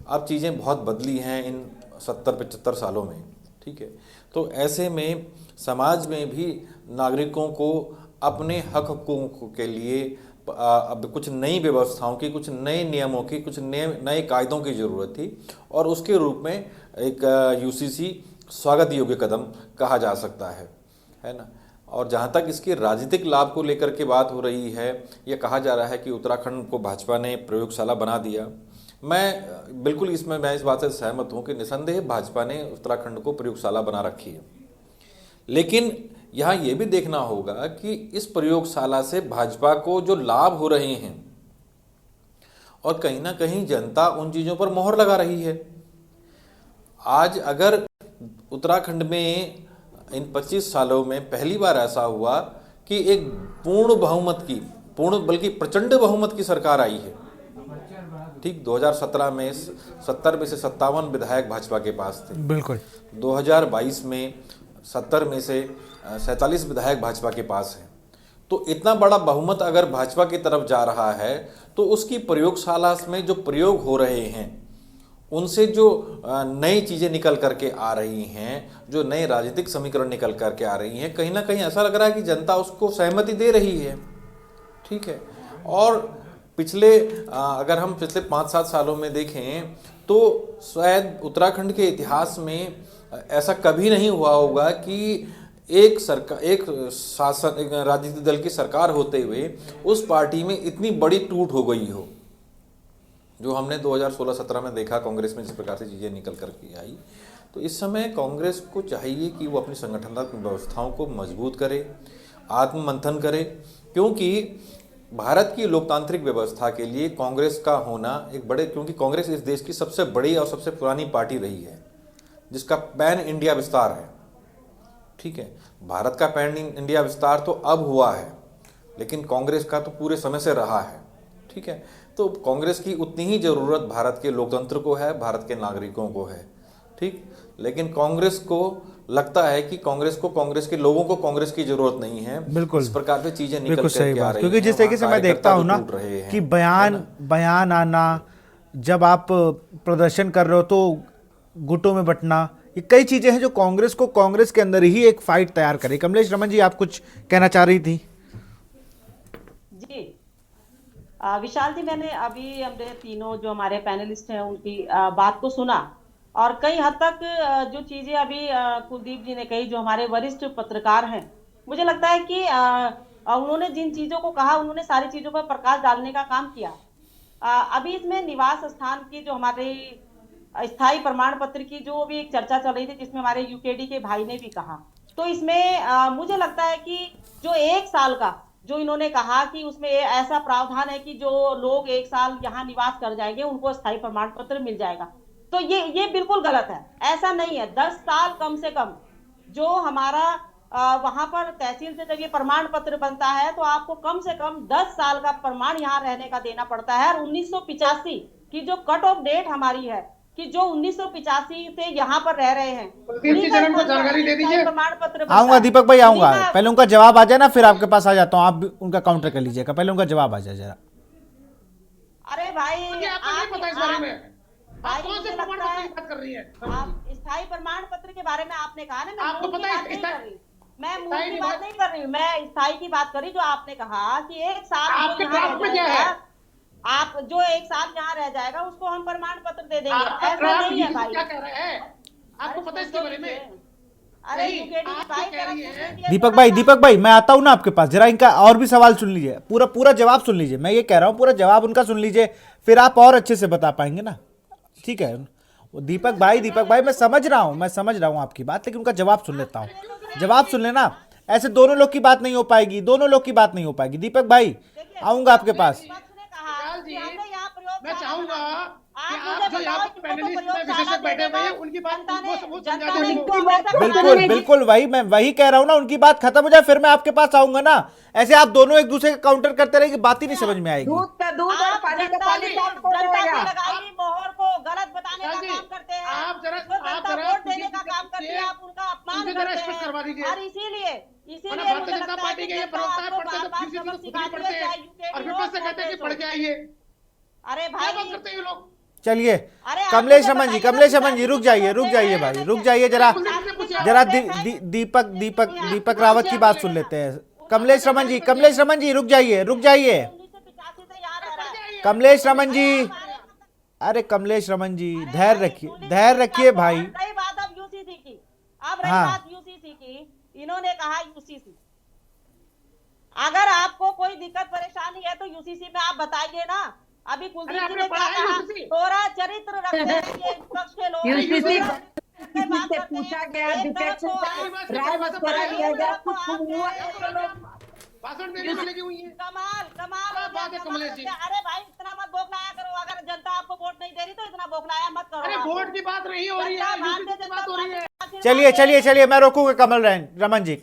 अब चीज़ें बहुत बदली हैं इन 70-75 सालों में। ठीक है, तो ऐसे में समाज में भी नागरिकों को अपने हकों के लिए अब कुछ नई व्यवस्थाओं की, कुछ नए नियमों की, कुछ नए कायदों की ज़रूरत थी और उसके रूप में एक यूसीसी स्वागत योग्य कदम कहा जा सकता है ना। और जहाँ तक इसके राजनीतिक लाभ को लेकर के बात हो रही है, यह कहा जा रहा है कि उत्तराखंड को भाजपा ने प्रयोगशाला बना दिया। मैं बिल्कुल इस बात से सहमत हूँ कि निसंदेह भाजपा ने उत्तराखंड को प्रयोगशाला बना रखी है, लेकिन यहाँ ये भी देखना होगा कि इस प्रयोगशाला से भाजपा को जो लाभ हो रहे हैं और कहीं ना कहीं जनता उन चीज़ों पर मोहर लगा रही है। आज अगर उत्तराखंड में इन 25 सालों में पहली बार ऐसा हुआ कि एक पूर्ण बहुमत की, पूर्ण बल्कि प्रचंड बहुमत की सरकार आई है। ठीक, 2017 में 70 में से 57 विधायक भाजपा के पास थे। बिल्कुल। 2022 में 70 में से 47 विधायक भाजपा के पास हैं। तो इतना बड़ा बहुमत अगर भाजपा की तरफ जा रहा है तो उसकी प्रयोगशाला में जो प्रयोग हो रहे हैं उनसे जो नई चीज़ें निकल करके आ रही हैं, जो नए राजनीतिक समीकरण निकल करके आ रही हैं, कहीं ना कहीं ऐसा लग रहा है कि जनता उसको सहमति दे रही है। ठीक है। और पिछले अगर हम पिछले 5-7 सालों में देखें तो शायद उत्तराखंड के इतिहास में ऐसा कभी नहीं हुआ होगा कि एक राजनीतिक दल की सरकार होते हुए उस पार्टी में इतनी बड़ी टूट हो गई हो, जो हमने 2016-17 में देखा कांग्रेस में जिस प्रकार से चीज़ें निकल करके आई। तो इस समय कांग्रेस को चाहिए कि वो अपनी संगठनात्मक व्यवस्थाओं को मजबूत करे, आत्ममंथन करे, क्योंकि भारत की लोकतांत्रिक व्यवस्था के लिए कांग्रेस का होना एक बड़े, क्योंकि कांग्रेस इस देश की सबसे बड़ी और सबसे पुरानी पार्टी रही है जिसका पैन इंडिया विस्तार है। ठीक है, भारत का पैन इंडिया विस्तार तो अब हुआ है, लेकिन कांग्रेस का तो पूरे समय से रहा है। ठीक है, तो कांग्रेस की उतनी ही जरूरत भारत के लोकतंत्र को है, भारत के नागरिकों को है। ठीक, लेकिन कांग्रेस को लगता है कि कांग्रेस के लोगों को कांग्रेस की जरूरत नहीं है। बिल्कुल, इस प्रकार से चीजें निकल बिल्कुल सही करके आ बात। रही क्योंकि हैं, जिस तरीके से वहाँ मैं देखता हूँ ना कार्यकर्ता भी टूट रहे हैं, कि बयान आना, जब आप प्रदर्शन कर रहे हो तो गुटों में बंटना, ये कई चीजें हैं जो कांग्रेस को कांग्रेस के अंदर ही एक फाइट तैयार करे। कमलेश रमन जी, आप कुछ कहना चाह रही थी? जी विशाल जी, मैंने अभी हमने तीनों जो हमारे पैनलिस्ट हैं उनकी बात को सुना, और कई हद तक जो चीजें अभी कुलदीप जी ने कही, जो हमारे वरिष्ठ पत्रकार हैं, मुझे लगता है कि उन्होंने जिन चीजों को कहा उन्होंने सारी चीजों पर प्रकाश डालने का काम किया। अभी इसमें निवास स्थान की जो हमारे स्थायी प्रमाण पत्र की जो भी एक चर्चा चल रही थी, जिसमें हमारे यूकेडी के भाई ने भी कहा, तो इसमें मुझे लगता है कि जो 1 साल का जो इन्होंने कहा कि उसमें ऐसा प्रावधान है कि जो लोग 1 साल यहाँ निवास कर जाएंगे उनको स्थायी प्रमाण पत्र मिल जाएगा, तो ये बिल्कुल गलत है। ऐसा नहीं है। 10 साल कम से कम जो हमारा वहां पर तहसील से जब ये प्रमाण पत्र बनता है तो आपको कम से कम 10 साल का प्रमाण यहाँ रहने का देना पड़ता है। और 1985 की जो कट ऑफ डेट हमारी है कि जो 1985 से यहाँ पर रह रहे हैं, जानकारी दे दीजिए। प्रमाण पत्र आऊंगा दीपक भाई, आऊंगा। पहले उनका जवाब आ जाए ना, फिर आपके पास आ जाता हूँ। आप भी उनका काउंटर कर लीजिएगा, पहले उनका जवाब आ जाए जरा। अरे भाई, आपको नहीं पता इस बारे में? आप कौन से मुझे प्रमाण लगता पत्र है की बात कर रही है? आप स्थायी प्रमाण पत्र के बारे में आपने कहा ना, मैं आपको मूल की पता है बात नहीं स्थायी- कर रही, मैं मूल स्थायी की निवास- बात नहीं कर रही हूँ, मैं स्थायी की बात कर रही। जो आपने कहा कि 1 साल जो आपके यहाँ ड्राफ्ट रह में क्या है? जाएगा, आप जो 1 साल यहाँ रह जाएगा उसको हम प्रमाण पत्र दे देंगे, आपका ऐसा ड्राफ्ट नहीं है यूसीसी भाई। क्या कह रहा है? आपको अरे पता है इसके सुन बारे तो में? लीजिए। अरे नहीं, यूकेडी आप भाई तो कह रही जरा हैं। सुन लीजिए दीपक भाई, मैं आता हूं ना आपके पास, जरा इनका और भी सवाल सुन लीजिए, पूरा जवाब सुन लीजिए। मैं ये कह रहा हूं पूरा जवाब उनका सुन लीजिए, फिर आप और अच्छे से बता पाएंगे ना। ठीक है, वो दीपक भाई मैं समझ रहा हूं आपकी बात, लेकिन उनका जवाब सुन लेता हूं। जवाब सुन लेना, ऐसे दोनों लोग की बात नहीं हो पाएगी, दीपक भाई, आऊंगा आपके पास। मैं चाहूंगा कि आप जो यहाँ पर पैनलिस्ट में विशेषज्ञ बैठे हुए हैं उनकी बात वो समझा दें। बिल्कुल मैं वही कह रहा हूं ना, उनकी बात खत्म हो जाए फिर मैं आपके पास आऊंगा ना। ऐसे आप दोनों एक दूसरे का काउंटर करते रहेंगे, बात ही नहीं समझ में आएगी। दूध का दूध और पानी का पानी साफ हो जाएगा। मोहर को गलत बताने का काम करते हैं, आप जरा वोट देने का काम करते हैं, आप उनका अपमान करते हैं। और इसीलिए भारतीय जनता पार्टी के ये प्रवक्ता है, पढ़ते तो फिर से खुद ही पढ़ते हैं और विपक्ष से कहते हैं कि पढ़ के आइए। अरे क्या भाई बात करते हैं ये लोग? चलिए कमलेश रमन जी रुक जाइए भाई, रुक जाइए जरा दीपक रावत की बात सुन लेते हैं। कमलेश रमन जी रुक जाइए। कमलेश रमन जी धैर्य रखिए भाई। रही बात अब यूसीसी की, हाँ। यूसीसी की, इन्होंने कहा यूसीसी। अगर आपको कोई दिक्कत परेशानी है तो यूसीसी में आप बताइए ना। अभी कुलदीप जी ने क्या कहा, थोड़ा चरित्र रखते हैं ये विपक्ष के लोग। यूसीसी से पूछा गया, विपक्ष से राय मशवरा लिया गया, कुछ हुआ भाषण देने में लगी हुई है। कमाल बात है कमलेश जी। अरे भाई इतना मत बौखलाया करो, अगर जनता आपको वोट नहीं दे रही तो इतना बौखलाया मत करो। अरे वोट की बात नहीं हो रही है, यूसीसी की बात हो रही है। चलिए मैं रोकूंगा रमन जी,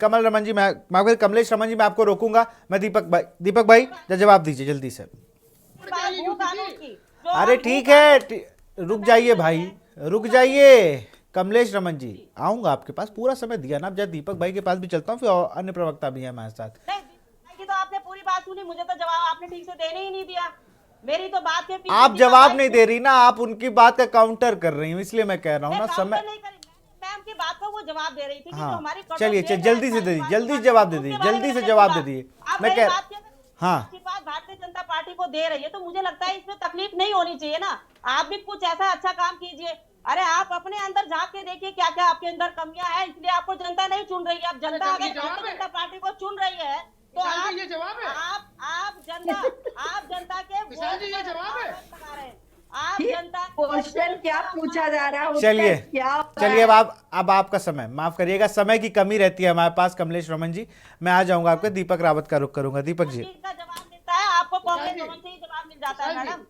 मैं कमलेश रमन जी, मैं आपको रोकूंगा। मैं दीपक भाई जवाब दीजिए जल्दी से। अरे ठीक है, रुक जाइए भाई, रुक जाइए। कमलेश रमन जी, आऊंगा आपके पास, पूरा समय दिया ना। अब जब दीपक भाई के पास भी चलता हूँ, फिर और अन्य प्रवक्ता भी है हमारे साथ। तो आपने पूरी बात सुनी, मुझे तो जवाब आपने ठीक से देने ही नहीं दिया। मेरी तो बात के पीछे आप जवाब नहीं दे रही ना, आप उनकी बात का काउंटर कर रही हूँ, इसलिए मैं कह रहा हूँ ना। समय मैम की बात को वो जवाब दे रही थी कि हाँ, जो हमारी चलिए जल्दी से दे दीजिए, जल्दी से जवाब दे दीजिए, जल्दी से जवाब दे दीजिए। मैं कह हाँ, बात भारतीय जनता पार्टी को दे रही है, तो मुझे लगता है इसमें तकलीफ नहीं होनी चाहिए ना। आप भी कुछ ऐसा अच्छा काम कीजिए। अरे आप अपने अंदर झांक के देखिए क्या क्या आपके अंदर कमियां हैं, इसलिए आपको जनता नहीं चुन रही है। अब जनता अगर भारतीय जनता पार्टी को चुन रही है तो आप ये जवाब है। आप जनता के वोट ये जवाब है। आप जनता क्वेश्चन क्या पूछा जा रहा है, चलिए उत्तर क्या हो रहा चलिए, है? अब आपका समय, माफ करिएगा, समय की कमी रहती है हमारे पास। कमलेश रमन जी, मैं आ जाऊंगा आपके। दीपक रावत का रुख करूंगा। दीपक जी, का जवाब मिलता है आपको, कांग्रेस भवन से ही जवाब मिल जाता है मैडम।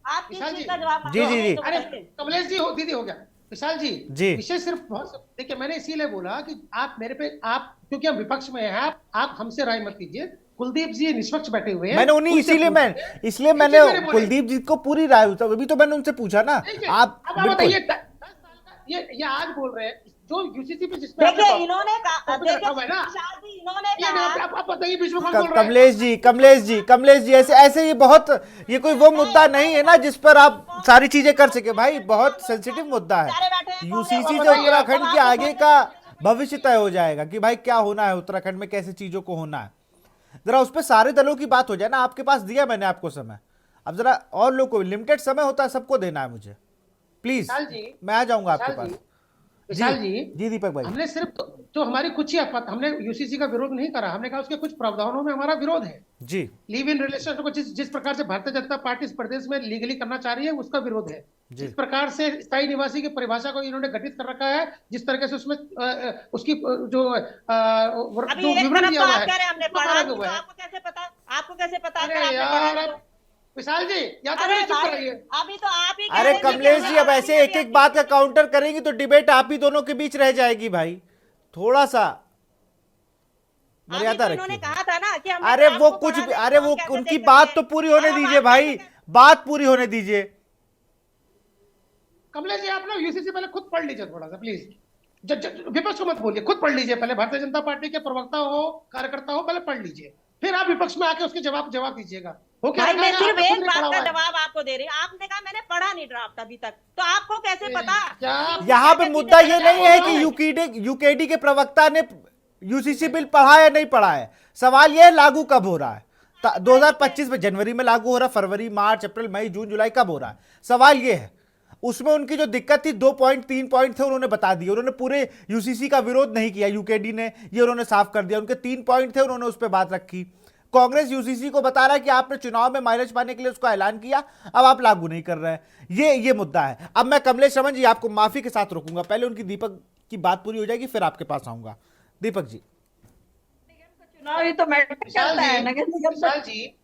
आप किस चीज का जवाब जी। अरे कमलेश जी, दीदी हो गया। विशाल जी, विषय सिर्फ देखिए, मैंने इसीलिए बोला कि आप मेरे पे, आप क्योंकि हम विपक्ष में हैं, आप हमसे राय मत कीजिए। कुलदीप जी निष्पक्ष बैठे हुए हैं, मैंने उन्हीं इसलिए मैंने कुलदीप जी को पूरी राय, अभी तो मैंने उनसे पूछा ना। आप बताइए, 10 साल का ये आज बोल रहे हैं जो यूसीसी पे जिसमें देखिए इन्होंने कहा, आप बताइए बीच में कौन बोल रहा है? कमलेश जी, ऐसे ये कोई वो मुद्दा नहीं है ना जिस पर आप सारी चीजें कर सके भाई। बहुत सेंसिटिव मुद्दा है। यूसीसी से उत्तराखंड के आगे का भविष्य तय हो जाएगा कि भाई क्या होना है उत्तराखंड में, कैसे चीजों को होना है। जरा उस पर सारे दलों की बात हो जाए ना। आपके पास दिया मैंने आपको समय, अब जरा और लोग को, लिमिटेड समय होता है, सबको देना है मुझे। प्लीज मैं आ जाऊंगा आपके पास। विशाल जी, दीपक भाई, हमने सिर्फ जो हमारी कुछ ही हमने यूसीसी का विरोध नहीं करा। हमने कहा उसके कुछ प्रावधानों में हमारा विरोध है जी। लिव इन रिलेशन को जिस प्रकार से भारतीय जनता पार्टी इस प्रदेश में लीगली करना चाह रही है, उसका विरोध है। जिस प्रकार से स्थायी निवासी की परिभाषा को इन्होंने गठित कर रखा है, जिस तरीके से उसमें उसकी जो विवरण दिया हुआ है, आपको कैसे पता? यार विशाल जी, या तो नहीं चुप रहिए। अभी तो आप ही अरे कमलेश जी, अब ऐसे एक एक बात का काउंटर करेंगी तो डिबेट आप ही दोनों के बीच रह जाएगी भाई। थोड़ा सा मर्यादा रखिए। कहा था ना कि अरे वो कुछ भी, अरे वो उनकी बात तो पूरी होने दीजिए भाई, बात पूरी होने दीजिए। कमलेश जी, आप ना यूसीसी पहले खुद पढ़ लीजिए थोड़ा सा प्लीज। विपक्ष को मत बोलिए, खुद पढ़ लीजिए पहले। भारतीय जनता पार्टी के प्रवक्ता हो, कार्यकर्ता हो, पहले पढ़ लीजिए, फिर आप विपक्ष में आके उसके जवाब दीजिएगा। भाई मैं सिर्फ एक बात का जवाब आपको दे रही हूँ। आपने कहा मैंने पढ़ा नहीं ड्राफ्ट अभी तक, तो आपको कैसे पता? यहाँ पे मुद्दा ये नहीं है कि यूकेडी के प्रवक्ता ने यूसीसी बिल पढ़ा है नहीं पढ़ा है। सवाल ये है लागू कब हो रहा है। 2025 में जनवरी में लागू हो रहा है, फरवरी, मार्च, अप्रैल, मई, जून, जुलाई कब हो रहा है, सवाल ये है। उसमें उनकी जो दिक्कत थी 2 पॉइंट 3 पॉइंट थे, उन्होंने बता दिए। उन्होंने पूरे यूसीसी का विरोध नहीं किया, यूकेडी ने, ये उन्होंने साफ कर दिया। उनके 3 पॉइंट थे, उन्होंने उस पर बात रखी। कांग्रेस यूसीसी को बता रहा है कि आपने चुनाव में माइलेज पाने के लिए उसका ऐलान किया, अब आप लागू नहीं कर रहे हैं। ये मुद्दा है। अब मैं कमलेश रमन जी आपको माफी के साथ रोकूंगा, पहले उनकी दीपक की बात पूरी हो जाएगी, फिर आपके पास आऊंगा। दीपक जी, चुनाव ही तो मैटर करता है। नगर निगम जी,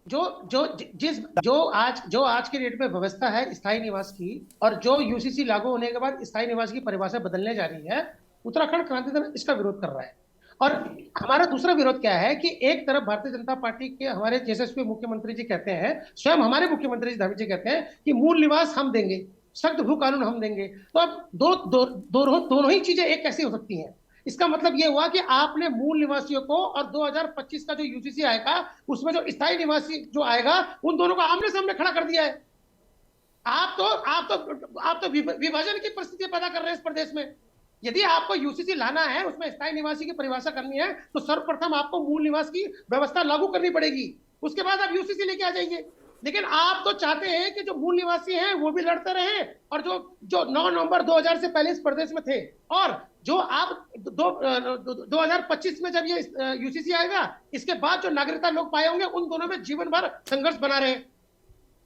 जो आज के डेट में व्यवस्था है स्थायी निवास की, और जो यूसीसी लागू होने के बाद स्थायी निवास की परिभाषा बदलने जा रही है, उत्तराखंड क्रांति दल इसका विरोध कर रहा है। और हमारा दूसरा विरोध क्या है कि एक तरफ भारतीय जनता पार्टी के हमारे यशस्वी मुख्यमंत्री जी कहते हैं, स्वयं हमारे मुख्यमंत्री जी धामी जी कहते हैं कि मूल निवास हम देंगे, सख्त भू कानून हम देंगे। तो अब दोनों ही चीजें एक कैसी हो सकती हैं? इसका मतलब ये हुआ कि आपने मूल निवासियों को और 2025 का जो यूसीसी आएगा उसमें जो स्थायी निवासी जो आएगा, उन दोनों को आमने सामने खड़ा कर दिया है। आप तो विभाजन की परिस्थिति पैदा कर रहे हैं इस प्रदेश में। यदि आपको यूसीसी लाना है, उसमें स्थायी निवासी की परिभाषा करनी है, तो सर्वप्रथम आपको मूल निवास की व्यवस्था लागू करनी पड़ेगी, उसके बाद आप यूसीसी लेके आ जाएंगे। लेकिन आप तो चाहते हैं कि जो मूल निवासी हैं वो भी लड़ते रहे, और जो 9 नवंबर 2000 से पहले इस प्रदेश में थे, और जो आप 2025 में जब ये यूसीसी आएगा, इसके बाद जो नागरिकता लोग पाए होंगे, उन दोनों में जीवन भर संघर्ष बना रहे।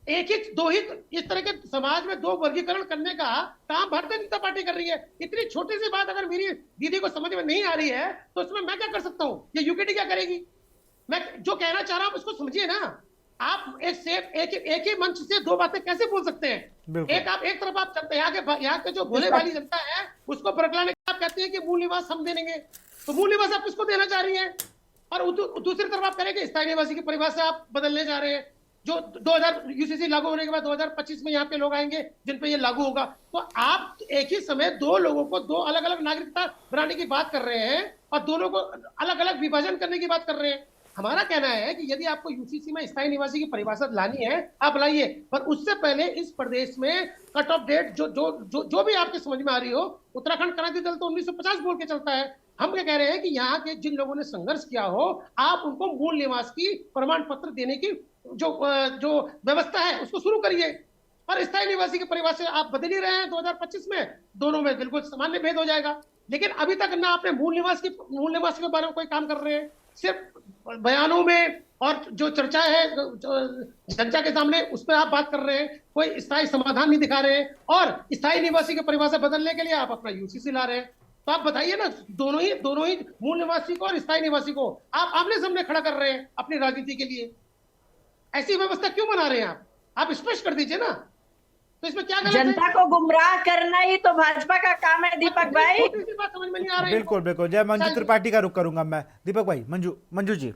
इस तरह के समाज में 2 वर्गीकरण करने का काम भारतीय जनता पार्टी कर रही है। इतनी छोटी सी बात अगर मेरी दीदी को समझ में नहीं आ रही है, तो इसमें मैं क्या कर सकता हूँ? ये यूकेडी क्या करेगी? मैं जो कहना चाह रहा हूँ उसको समझिए ना। आप एक ही मंच से 2 बातें कैसे बोल सकते हैं? एक तरफ आप यहाँ के जो भोले वाली जनता है उसको बरगलाने का कहते हैं कि मूल निवास हम दे देंगे, तो मूल निवास आप किसको देना चाह रही हैं? और दूसरी तरफ आप कह रहे हैं कि स्थायी निवासी की परिभाषा आप बदलने जा रहे हैं, जो 2000 यूसीसी लागू होने के बाद 2025 में यहाँ पे लोग आएंगे जिन पे ये लागू होगा। तो आप एक ही समय दो लोगों को दो अलग अलग नागरिकता बनाने की बात कर रहे हैं और दोनों को अलग अलग विभाजन करने की बात कर रहे हैं। हमारा कहना है कि यदि आपको यूसीसी में स्थायी निवासी की परिभाषा लानी है आप लाइए, पर उससे पहले इस प्रदेश में कट ऑफ डेट जो भी आपके समझ में आ रही हो, उत्तराखंड क्रांति दल तो 1950 बोल के चलता है। हम क्या कह रहे हैं कि यहाँ के जिन लोगों ने संघर्ष किया हो, आप उनको मूल निवास की प्रमाण पत्र देने की जो व्यवस्था है उसको शुरू करिए। और स्थायी निवासी की परिभाषा आप बदल ही रहे हैं 2025 में, दोनों में बिल्कुल सामान्य भेद हो जाएगा। लेकिन अभी तक ना आपने मूल निवास के बारे में कोई काम कर रहे हैं, सिर्फ बयानों में और जो चर्चा है जनता के सामने उस पर आप बात कर रहे हैं, कोई स्थायी समाधान नहीं दिखा रहे हैं। और स्थायी निवासी की परिभाषा बदलने के लिए आप अपना यूसीसी ला रहे हैं। तो आप बताइए ना, दोनों ही मूल निवासी को और स्थायी निवासी को आप आमने सामने खड़ा कर रहे हैं अपनी राजनीति के लिए। ऐसी व्यवस्था क्यों बना रहे हैं आप स्पष्ट कर दीजिए ना। तो इसमें क्या गलत है? जनता को गुमराह करना ही तो भाजपा का काम है दीपक भाई। छोटी सी बात समझ में नहीं आ रही। बिल्कुल बिल्कुल। जय मंजू त्रिपाठी का रुख करूंगा मैं। दीपक भाई, मंजू जी।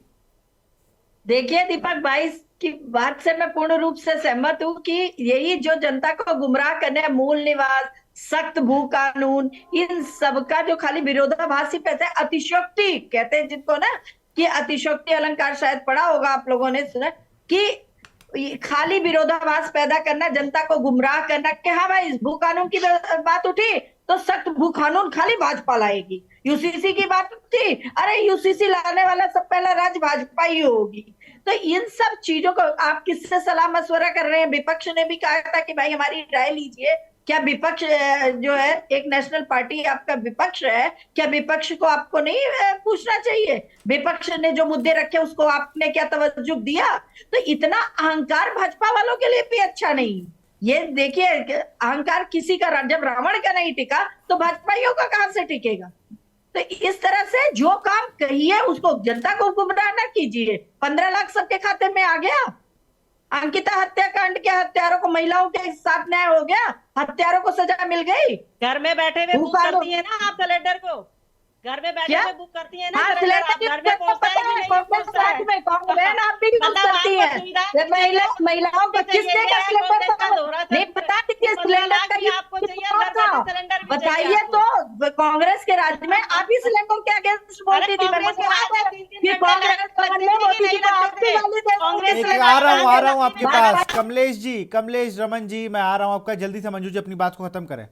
देखिए दीपक भाई की बात से मैं पूर्ण रूप से सहमत हूँ कि यही जो जनता को गुमराह करने, मूल निवास, सख्त भू कानून, इन सब का जो खाली विरोधाभासी पैसे, अतिशयोक्ति कहते हैं जिनको ना, कि अतिशयोक्ति अलंकार शायद पढ़ा होगा आप लोगों ने, सुना कि खाली विरोधाभास पैदा करना, जनता को गुमराह करना कि हाँ भाई इस भू कानून की बात उठी तो सख्त भू कानून खाली भाजपा लाएगी, यूसीसी की बात उठी, अरे यूसीसी लाने वाला सब पहला राज्य भाजपा ही होगी। तो इन सब चीजों को आप किससे सलाह मशवरा कर रहे हैं? विपक्ष ने भी कहा था कि भाई हमारी राय लीजिए। क्या विपक्ष जो है, एक नेशनल पार्टी आपका विपक्ष है, क्या विपक्ष को आपको नहीं पूछना चाहिए? विपक्ष ने जो मुद्दे रखे उसको आपने क्या तवज्जो दिया? तो इतना अहंकार भाजपा वालों के लिए भी अच्छा नहीं। ये देखिए अहंकार किसी का, जब रावण का नहीं टिका तो भाजपाइयों का कहां से टिकेगा? तो इस तरह से जो काम कहिए उसको, जनता को गुमराह ना कीजिए। 15 लाख सबके खाते में आ गया। अंकिता हत्याकांड के हत्यारों को, महिलाओं के साथ न्याय हो गया, हत्यारों को सजा मिल गई। घर में बैठे हुए बुक करती है ना आप सिलेंडर को, घर में बैठे हुए बुक करती है ना सिलेंडर, घर में पहुंचता है कि नहीं पहुंचता है? बहन आप भी बुक करती है। महिलाओं को किसने का सिलेंडर नहीं पता, सिलेंडर का आपको चाहिए बताइए। तो कांग्रेस के राज्य में आप ही सिलेंडर के अगेंस्ट बोलती थी। आ रहा हूँ आपके पास। कमलेश रमन जी, मैं आ रहा हूँ आपका। जल्दी से मंजू जी अपनी बात को खत्म करें।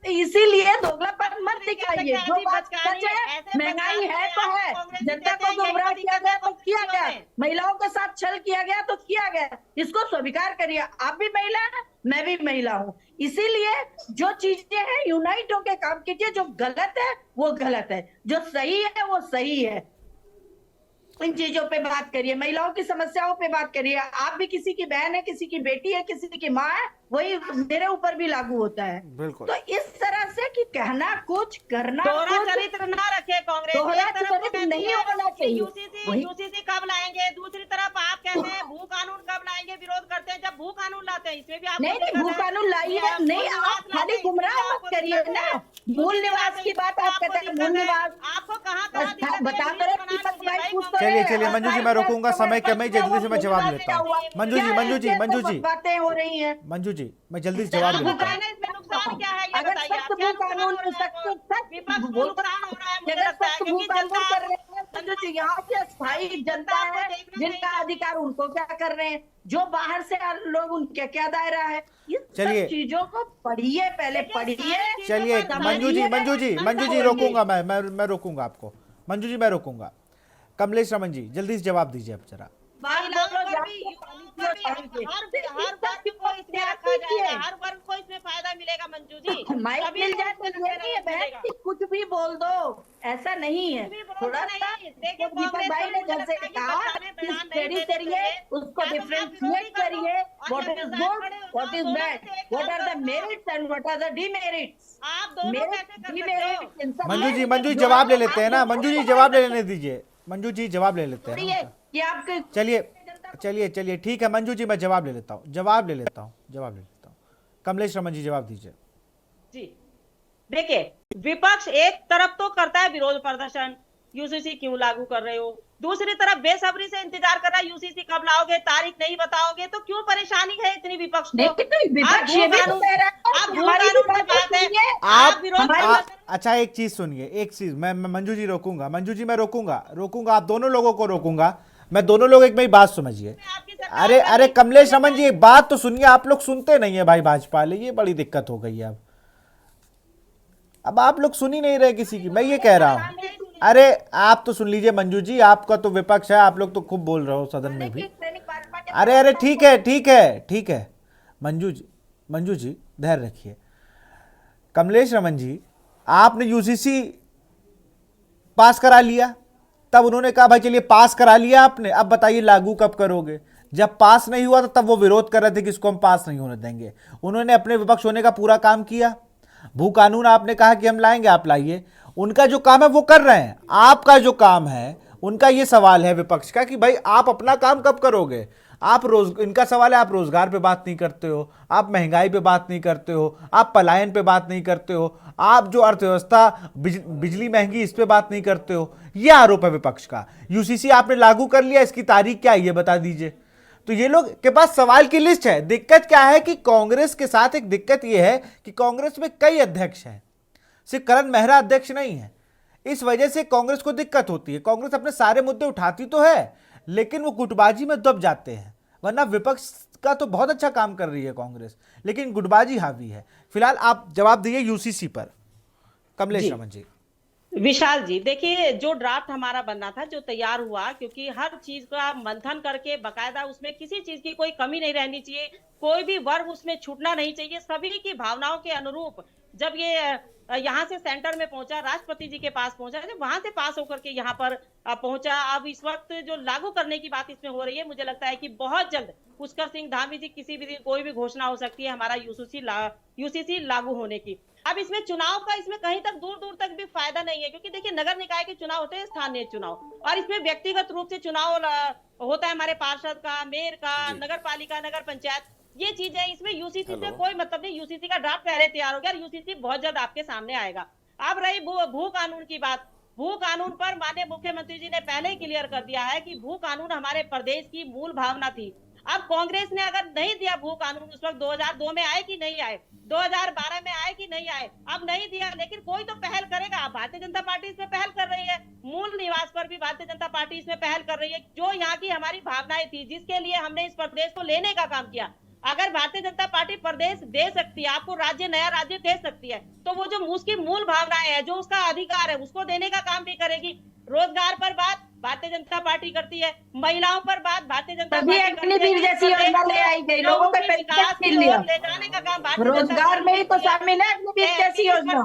इसीलिए दोगलापन मत दिखाइए। जो बात सच है, महंगाई है तो है, जनता को गुमराह किया गया तो किया गया, महिलाओं के साथ छल किया गया तो किया गया, इसको स्वीकार करिए। आप भी महिला हैं, मैं भी महिला हूँ। इसीलिए जो चीजें हैं यूनाइट होकर काम कीजिए। जो गलत है वो गलत है, जो सही है वो सही है। इन चीजों पे बात करिए, महिलाओं की समस्याओं पे बात करिए। आप भी किसी की बहन है, किसी की बेटी है, किसी की माँ है, वही मेरे ऊपर भी लागू होता है। बिल्कुल। तो इस तरह से कि कहना कुछ, करना दोहरा कुछ, चरित्र ना रखे कांग्रेस। दोहरा चरित्र नहीं होना चाहिए। यूसीसी कब लाएंगे? दूसरी तरफ आप कहते हैं भू कानून कब लाएंगे, विरोध करते हैं। जब भू कानून लाते हैं इसमें भी आप नहीं, भू कानून लाइए नहीं, आप खाली गुमराह मत करिए ना। मूल निवास की बात आप कहते हैं, मूल निवास आपको कहाँ बता कर चलिए मंजू जी, मैं रोकूंगा, समय कम है, जल्दी से मैं जवाब लेता हूँ। मंजू जी बातें हो रही हैं। मंजू जी, मैं जल्दी से जवाब लेता हूँ। इसमें नुकसान क्या है ये अगर बताइए। सख्त भू कानून विपक्ष को नुकसान हो रहा है मुझे लगता है, क्योंकि कानून कर रहे जनता हैं तो जो यहाँ की स्थायी जनता है, जिनका अधिकार, उनको क्या कर रहे हैं? जो बाहर से लोग, उनके क्या दायरा है? चलिए, चीजों को पढ़िए, पहले पढ़िए। चलिए मंजू जी रोकूंगा मैं रोकूंगा आपको। मंजू जी मैं रोकूंगा। कमलेश रमन जी जल्दी से जवाब दीजिए आप जरा। हर वर्ग को इसमें फायदा मिलेगा मंजू जी। माइक मिल जाए तो ये नहीं है बहन कि कुछ भी बोल दो, ऐसा नहीं है। थोड़ा सा दीपक भाई ने जैसे कहा, स्टडी करिए, उसको डिफरेंशिएट करिए। What is good, what is bad, what are the merits and what are the demerits. आप दोनों कैसे कर सकते हो? मंजू जी जवाब ले लेते हैं ना। मंजू जी जवाब ले लेने दीजिए। मंजू जी जवाब ले लेते हैं ना। चलिए ठीक है मंजू जी, मैं जवाब ले लेता हूँ। कमलेश रमन जी जवाब दीजिए। जी देखिए, विपक्ष एक तरफ तो करता है विरोध प्रदर्शन, यूसीसी क्यों लागू कर रहे हो, दूसरी तरफ बेसब्री से इंतजार कर रहा है यूसीसी कब लाओगे, तारीख नहीं बताओगे, तो क्यों परेशानी है इतनी विपक्ष को? लेकिन तो विपक्ष ये भी तो कह रहा है आप कि भू हमारी भी कानून की बात बात है, सुनिए। आप विरोध अच्छा एक चीज सुनिए, एक चीज मैं मंजू जी रोकूंगा, मंजू जी मैं रोकूंगा आप दोनों लोगों को रोकूंगा। मैं दोनों लोग एक मेरी बात समझिए। आपकी सरकार अरे कमलेश रमन जी एक बात तो सुनिए, आप लोग सुनते नहीं है भाई भाजपा वाले, ये बड़ी दिक्कत हो गई है। अब आप लोग सुन ही नहीं रहे किसी की, मैं ये कह रहा हूं। अरे आप तो सुन लीजिए मंजू जी, आपका तो विपक्ष है, आप लोग तो खूब बोल रहे हो सदन में भी। अरे ठीक है मंजू जी धैर्य रखिए। कमलेश रमन जी, आपने यूसीसी पास करा लिया, तब उन्होंने कहा भाई चलिए पास करा लिया आपने, अब बताइए लागू कब करोगे। जब पास नहीं हुआ तो तब वो विरोध कर रहे थे कि इसको हम पास नहीं होने देंगे। उन्होंने अपने विपक्ष होने का पूरा काम किया। भू कानून आपने कहा कि हम लाएंगे, आप लाइए। उनका जो काम है वो कर रहे हैं, आपका जो काम है उनका ये सवाल है विपक्ष का कि भाई आप अपना काम कब करोगे। इनका सवाल है आप रोजगार पे बात नहीं करते हो, आप महंगाई पे बात नहीं करते हो, आप पलायन पे बात नहीं करते हो, आप जो अर्थव्यवस्था बिजली महंगी इस पे बात नहीं करते हो। यह आरोप है विपक्ष का। यूसीसी आपने लागू कर लिया, इसकी तारीख क्या है ये बता दीजिए। तो ये लोग के पास सवाल की लिस्ट है। दिक्कत क्या है कि कांग्रेस के साथ एक दिक्कत ये है कि कांग्रेस में कई अध्यक्ष हैं, सिर्फ करण मेहरा अध्यक्ष नहीं है। इस वजह से कांग्रेस को दिक्कत होती है। कांग्रेस अपने सारे मुद्दे उठाती तो है, लेकिन वो गुटबाजी में दब जाते हैं। वरना विपक्ष का तो बहुत अच्छा काम कर रही है कांग्रेस, लेकिन गुटबाजी हावी है। फिलहाल आप जवाब दिए यूसीसी पर, कमलेश रमन जी। विशाल जी, देखिए जो ड्राफ्ट हमारा बनना था, जो तैयार हुआ, क्योंकि हर चीज का मंथन करके बकायदा उसमें किसी चीज की कोई कमी नहीं रहनी चाहिए, कोई भी वर्ग उसमें छूटना नहीं चाहिए, सभी की भावनाओं के अनुरूप जब ये यहाँ से सेंटर में पहुंचा, राष्ट्रपति जी के पास पहुंचा, जब वहां से पास होकर के यहाँ पर पहुंचा, अब इस वक्त जो लागू करने की बात इसमें हो रही है, मुझे लगता है कि बहुत जल्द पुष्कर सिंह धामी जी किसी भी दिन कोई भी घोषणा हो सकती है हमारा यूसीसी लागू होने की। अब इसमें चुनाव का इसमें कहीं तक दूर दूर तक भी फायदा नहीं है, क्योंकि देखिए नगर निकाय के चुनाव होते हैं, स्थानीय चुनाव, और इसमें व्यक्तिगत रूप से चुनाव होता है हमारे पार्षद का, मेयर का, नगर पालिका, नगर पंचायत, ये चीजें। इसमें यूसीसी से कोई मतलब नहीं। यूसीसी का ड्राफ्ट पहले तैयार हो गया, यूसीसी बहुत जल्द आपके सामने आएगा। अब रही भू कानून की बात, भू कानून पर माननीय मुख्यमंत्री जी ने पहले ही क्लियर कर दिया है कि भू कानून हमारे प्रदेश की मूल भावना थी। अब कांग्रेस ने अगर नहीं दिया भू कानून, उस वक्त 2002 में आए कि नहीं आए, 2012 में आए कि नहीं आए, अब नहीं दिया, लेकिन कोई तो पहल करेगा। भारतीय जनता पार्टी इसमें पहल कर रही है, मूल निवास पर भी भारतीय जनता पार्टी इसमें पहल कर रही है, जो यहाँ की हमारी भावनाएं थी, जिसके लिए हमने इस प्रदेश को लेने का काम किया। अगर भारतीय जनता पार्टी प्रदेश दे सकती है, आपको राज्य, नया राज्य दे सकती है, तो वो जो उसकी मूल भावनाएं है, जो उसका अधिकार है, उसको देने का काम भी करेगी। रोजगार पर बात भारतीय जनता पार्टी करती है, महिलाओं पर बात भारतीय जनता पार्टी अग्निवीर जैसी योजना ले आई गई, लोगों को विकास की ओर ले जाने का काम भारतीय रोजगार में ही तो शामिल है अग्निवीर जैसी योजना।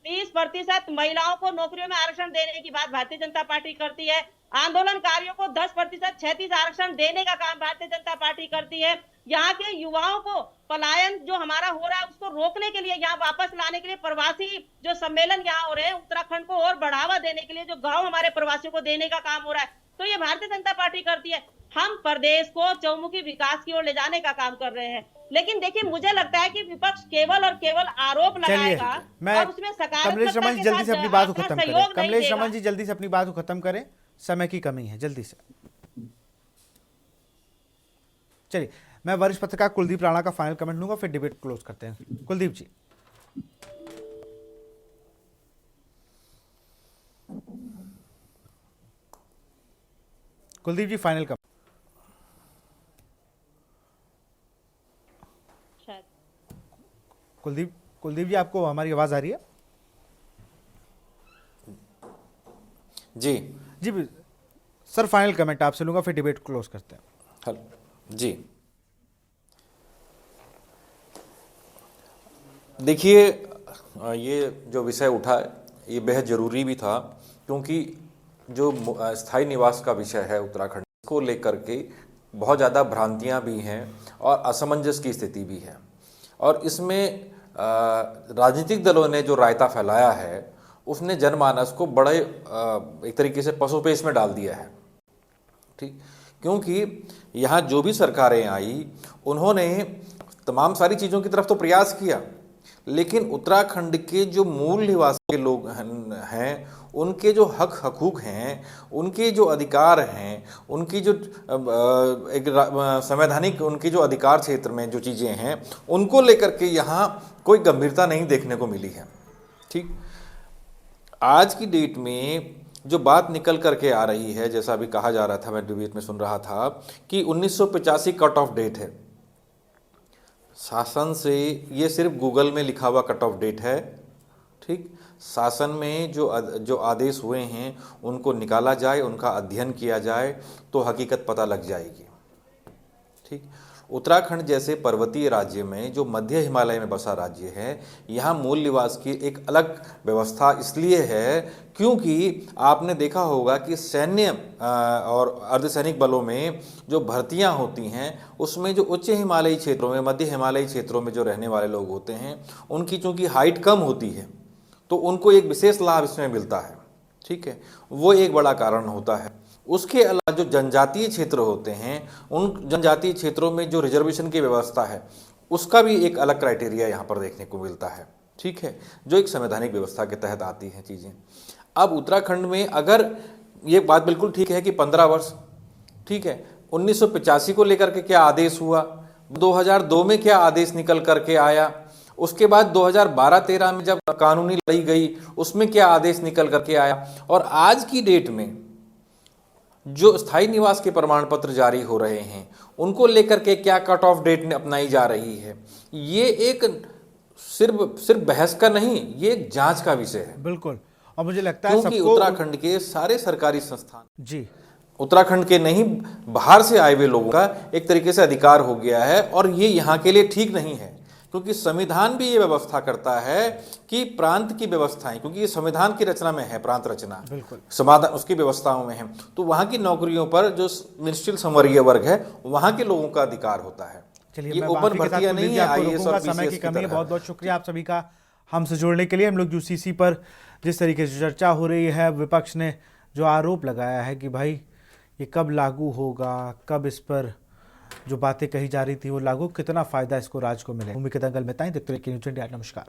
30% महिलाओं को नौकरियों में आरक्षण देने की बात भारतीय जनता पार्टी करती है। आंदोलनकारियों को 10% 36 आरक्षण देने का काम भारतीय जनता पार्टी करती है। यहाँ के युवाओं को पलायन जो हमारा हो रहा है उसको रोकने के लिए, यहाँ वापस लाने के लिए, प्रवासी जो सम्मेलन यहाँ हो रहे हैं उत्तराखंड को और बढ़ावा देने के लिए, जो गांव हमारे प्रवासियों को देने का काम हो रहा है, तो ये भारतीय जनता पार्टी करती है। हम प्रदेश को चौमुखी विकास की ओर ले जाने का काम कर रहे हैं। लेकिन देखिए, मुझे लगता है कि विपक्ष केवल और केवल आरोप लगाएगा और उसमें कमलेश रमन जी जल्दी से अपनी बात को खत्म करें। कमलेश रमन जी जल्दी से अपनी बात को खत्म करें, समय की कमी है, जल्दी से। चलिए, मैं वरिष्ठ पत्रकार कुलदीप राणा का फाइनल कमेंट लूंगा, फिर डिबेट क्लोज करते हैं। कुलदीप जी। कुलदीप जी फाइनल कमेंट। कुलदीप जी, आपको हमारी आवाज आ रही है? जी जी सर, फाइनल कमेंट आपसे लूंगा, फिर डिबेट क्लोज करते हैं। हेलो जी, देखिए ये जो विषय उठा है ये बेहद ज़रूरी भी था, क्योंकि जो स्थायी निवास का विषय है उत्तराखंड को लेकर के बहुत ज़्यादा भ्रांतियां भी हैं और असमंजस की स्थिति भी है, और इसमें राजनीतिक दलों ने जो रायता फैलाया है उसने जनमानस को बड़े एक तरीके से पसोपेश में डाल दिया है। ठीक, क्योंकि यहाँ जो भी सरकारें आई उन्होंने तमाम सारी चीज़ों की तरफ तो प्रयास किया, लेकिन उत्तराखंड के जो मूल निवासी के लोग हैं, उनके जो हक हकूक हैं, उनके जो अधिकार हैं, उनकी जो एक संवैधानिक उनकी जो अधिकार क्षेत्र में जो चीज़ें हैं, उनको लेकर के यहाँ कोई गंभीरता नहीं देखने को मिली है। ठीक, आज की डेट में जो बात निकल करके आ रही है, जैसा अभी कहा जा रहा था, मैं डिबेट में सुन रहा था कि 1985 कट ऑफ डेट है शासन से। ये सिर्फ गूगल में लिखा हुआ कट ऑफ डेट है। ठीक, शासन में जो आदेश हुए हैं उनको निकाला जाए, उनका अध्ययन किया जाए तो हकीकत पता लग जाएगी। ठीक, उत्तराखंड जैसे पर्वतीय राज्य में, जो मध्य हिमालय में बसा राज्य है, यहाँ मूल निवास की एक अलग व्यवस्था इसलिए है क्योंकि आपने देखा होगा कि सैन्य और अर्धसैनिक बलों में जो भर्तियाँ होती हैं, उसमें जो उच्च हिमालयी क्षेत्रों में, मध्य हिमालयी क्षेत्रों में जो रहने वाले लोग होते हैं, उनकी चूँकि हाइट कम होती है तो उनको एक विशेष लाभ इसमें मिलता है। ठीक है, वो एक बड़ा कारण होता है। उसके अलावा जो जनजातीय क्षेत्र होते हैं, उन जनजातीय क्षेत्रों में जो रिजर्वेशन की व्यवस्था है, उसका भी एक अलग क्राइटेरिया यहाँ पर देखने को मिलता है। ठीक है, जो एक संवैधानिक व्यवस्था के तहत आती हैं चीज़ें। अब उत्तराखंड में अगर ये बात बिल्कुल ठीक है कि 15 वर्ष, ठीक है, 1985 को लेकर के क्या आदेश हुआ, 2002 में क्या आदेश निकल करके आया, उसके बाद 2012-13 में जब कानूनी लड़ाई गई उसमें क्या आदेश निकल करके आया, और आज की डेट में जो स्थायी निवास के प्रमाण पत्र जारी हो रहे हैं उनको लेकर के क्या कट ऑफ डेट अपनाई जा रही है, ये एक सिर्फ बहस का नहीं, ये एक जांच का विषय है। बिल्कुल, और मुझे लगता है क्योंकि उत्तराखंड के सारे सरकारी संस्थान, जी, उत्तराखंड के नहीं बाहर से आए हुए लोगों का एक तरीके से अधिकार हो गया है, और ये यहाँ के लिए ठीक नहीं है क्योंकि संविधान भी ये व्यवस्था करता है कि प्रांत की व्यवस्थाएं, क्योंकि ये संविधान की रचना में है, प्रांत रचना बिल्कुल समाधान उसकी व्यवस्थाओं में है, तो वहाँ की नौकरियों पर जो निश्चित संवर्गीय वर्ग है वहाँ के लोगों का अधिकार होता है। चलिए, ये मैं ओपन माफी के साथ भर्तियां नहीं है, आपको आईएएस रोकूंगा, और समय की बीसीएस की कमी है। तरह। बहुत बहुत शुक्रिया आप सभी का हमसे जुड़ने के लिए। हम लोग यूसीसी पर जिस तरीके से चर्चा हो रही है, विपक्ष ने जो आरोप लगाया है कि भाई ये कब लागू होगा, कब इस पर जो बातें कही जा रही थी वो लागू, कितना फायदा इसको राज्य को मिले। भूमि के दंगल में ताई देखते रहिए न्यूज़ इंडिया। नमस्कार।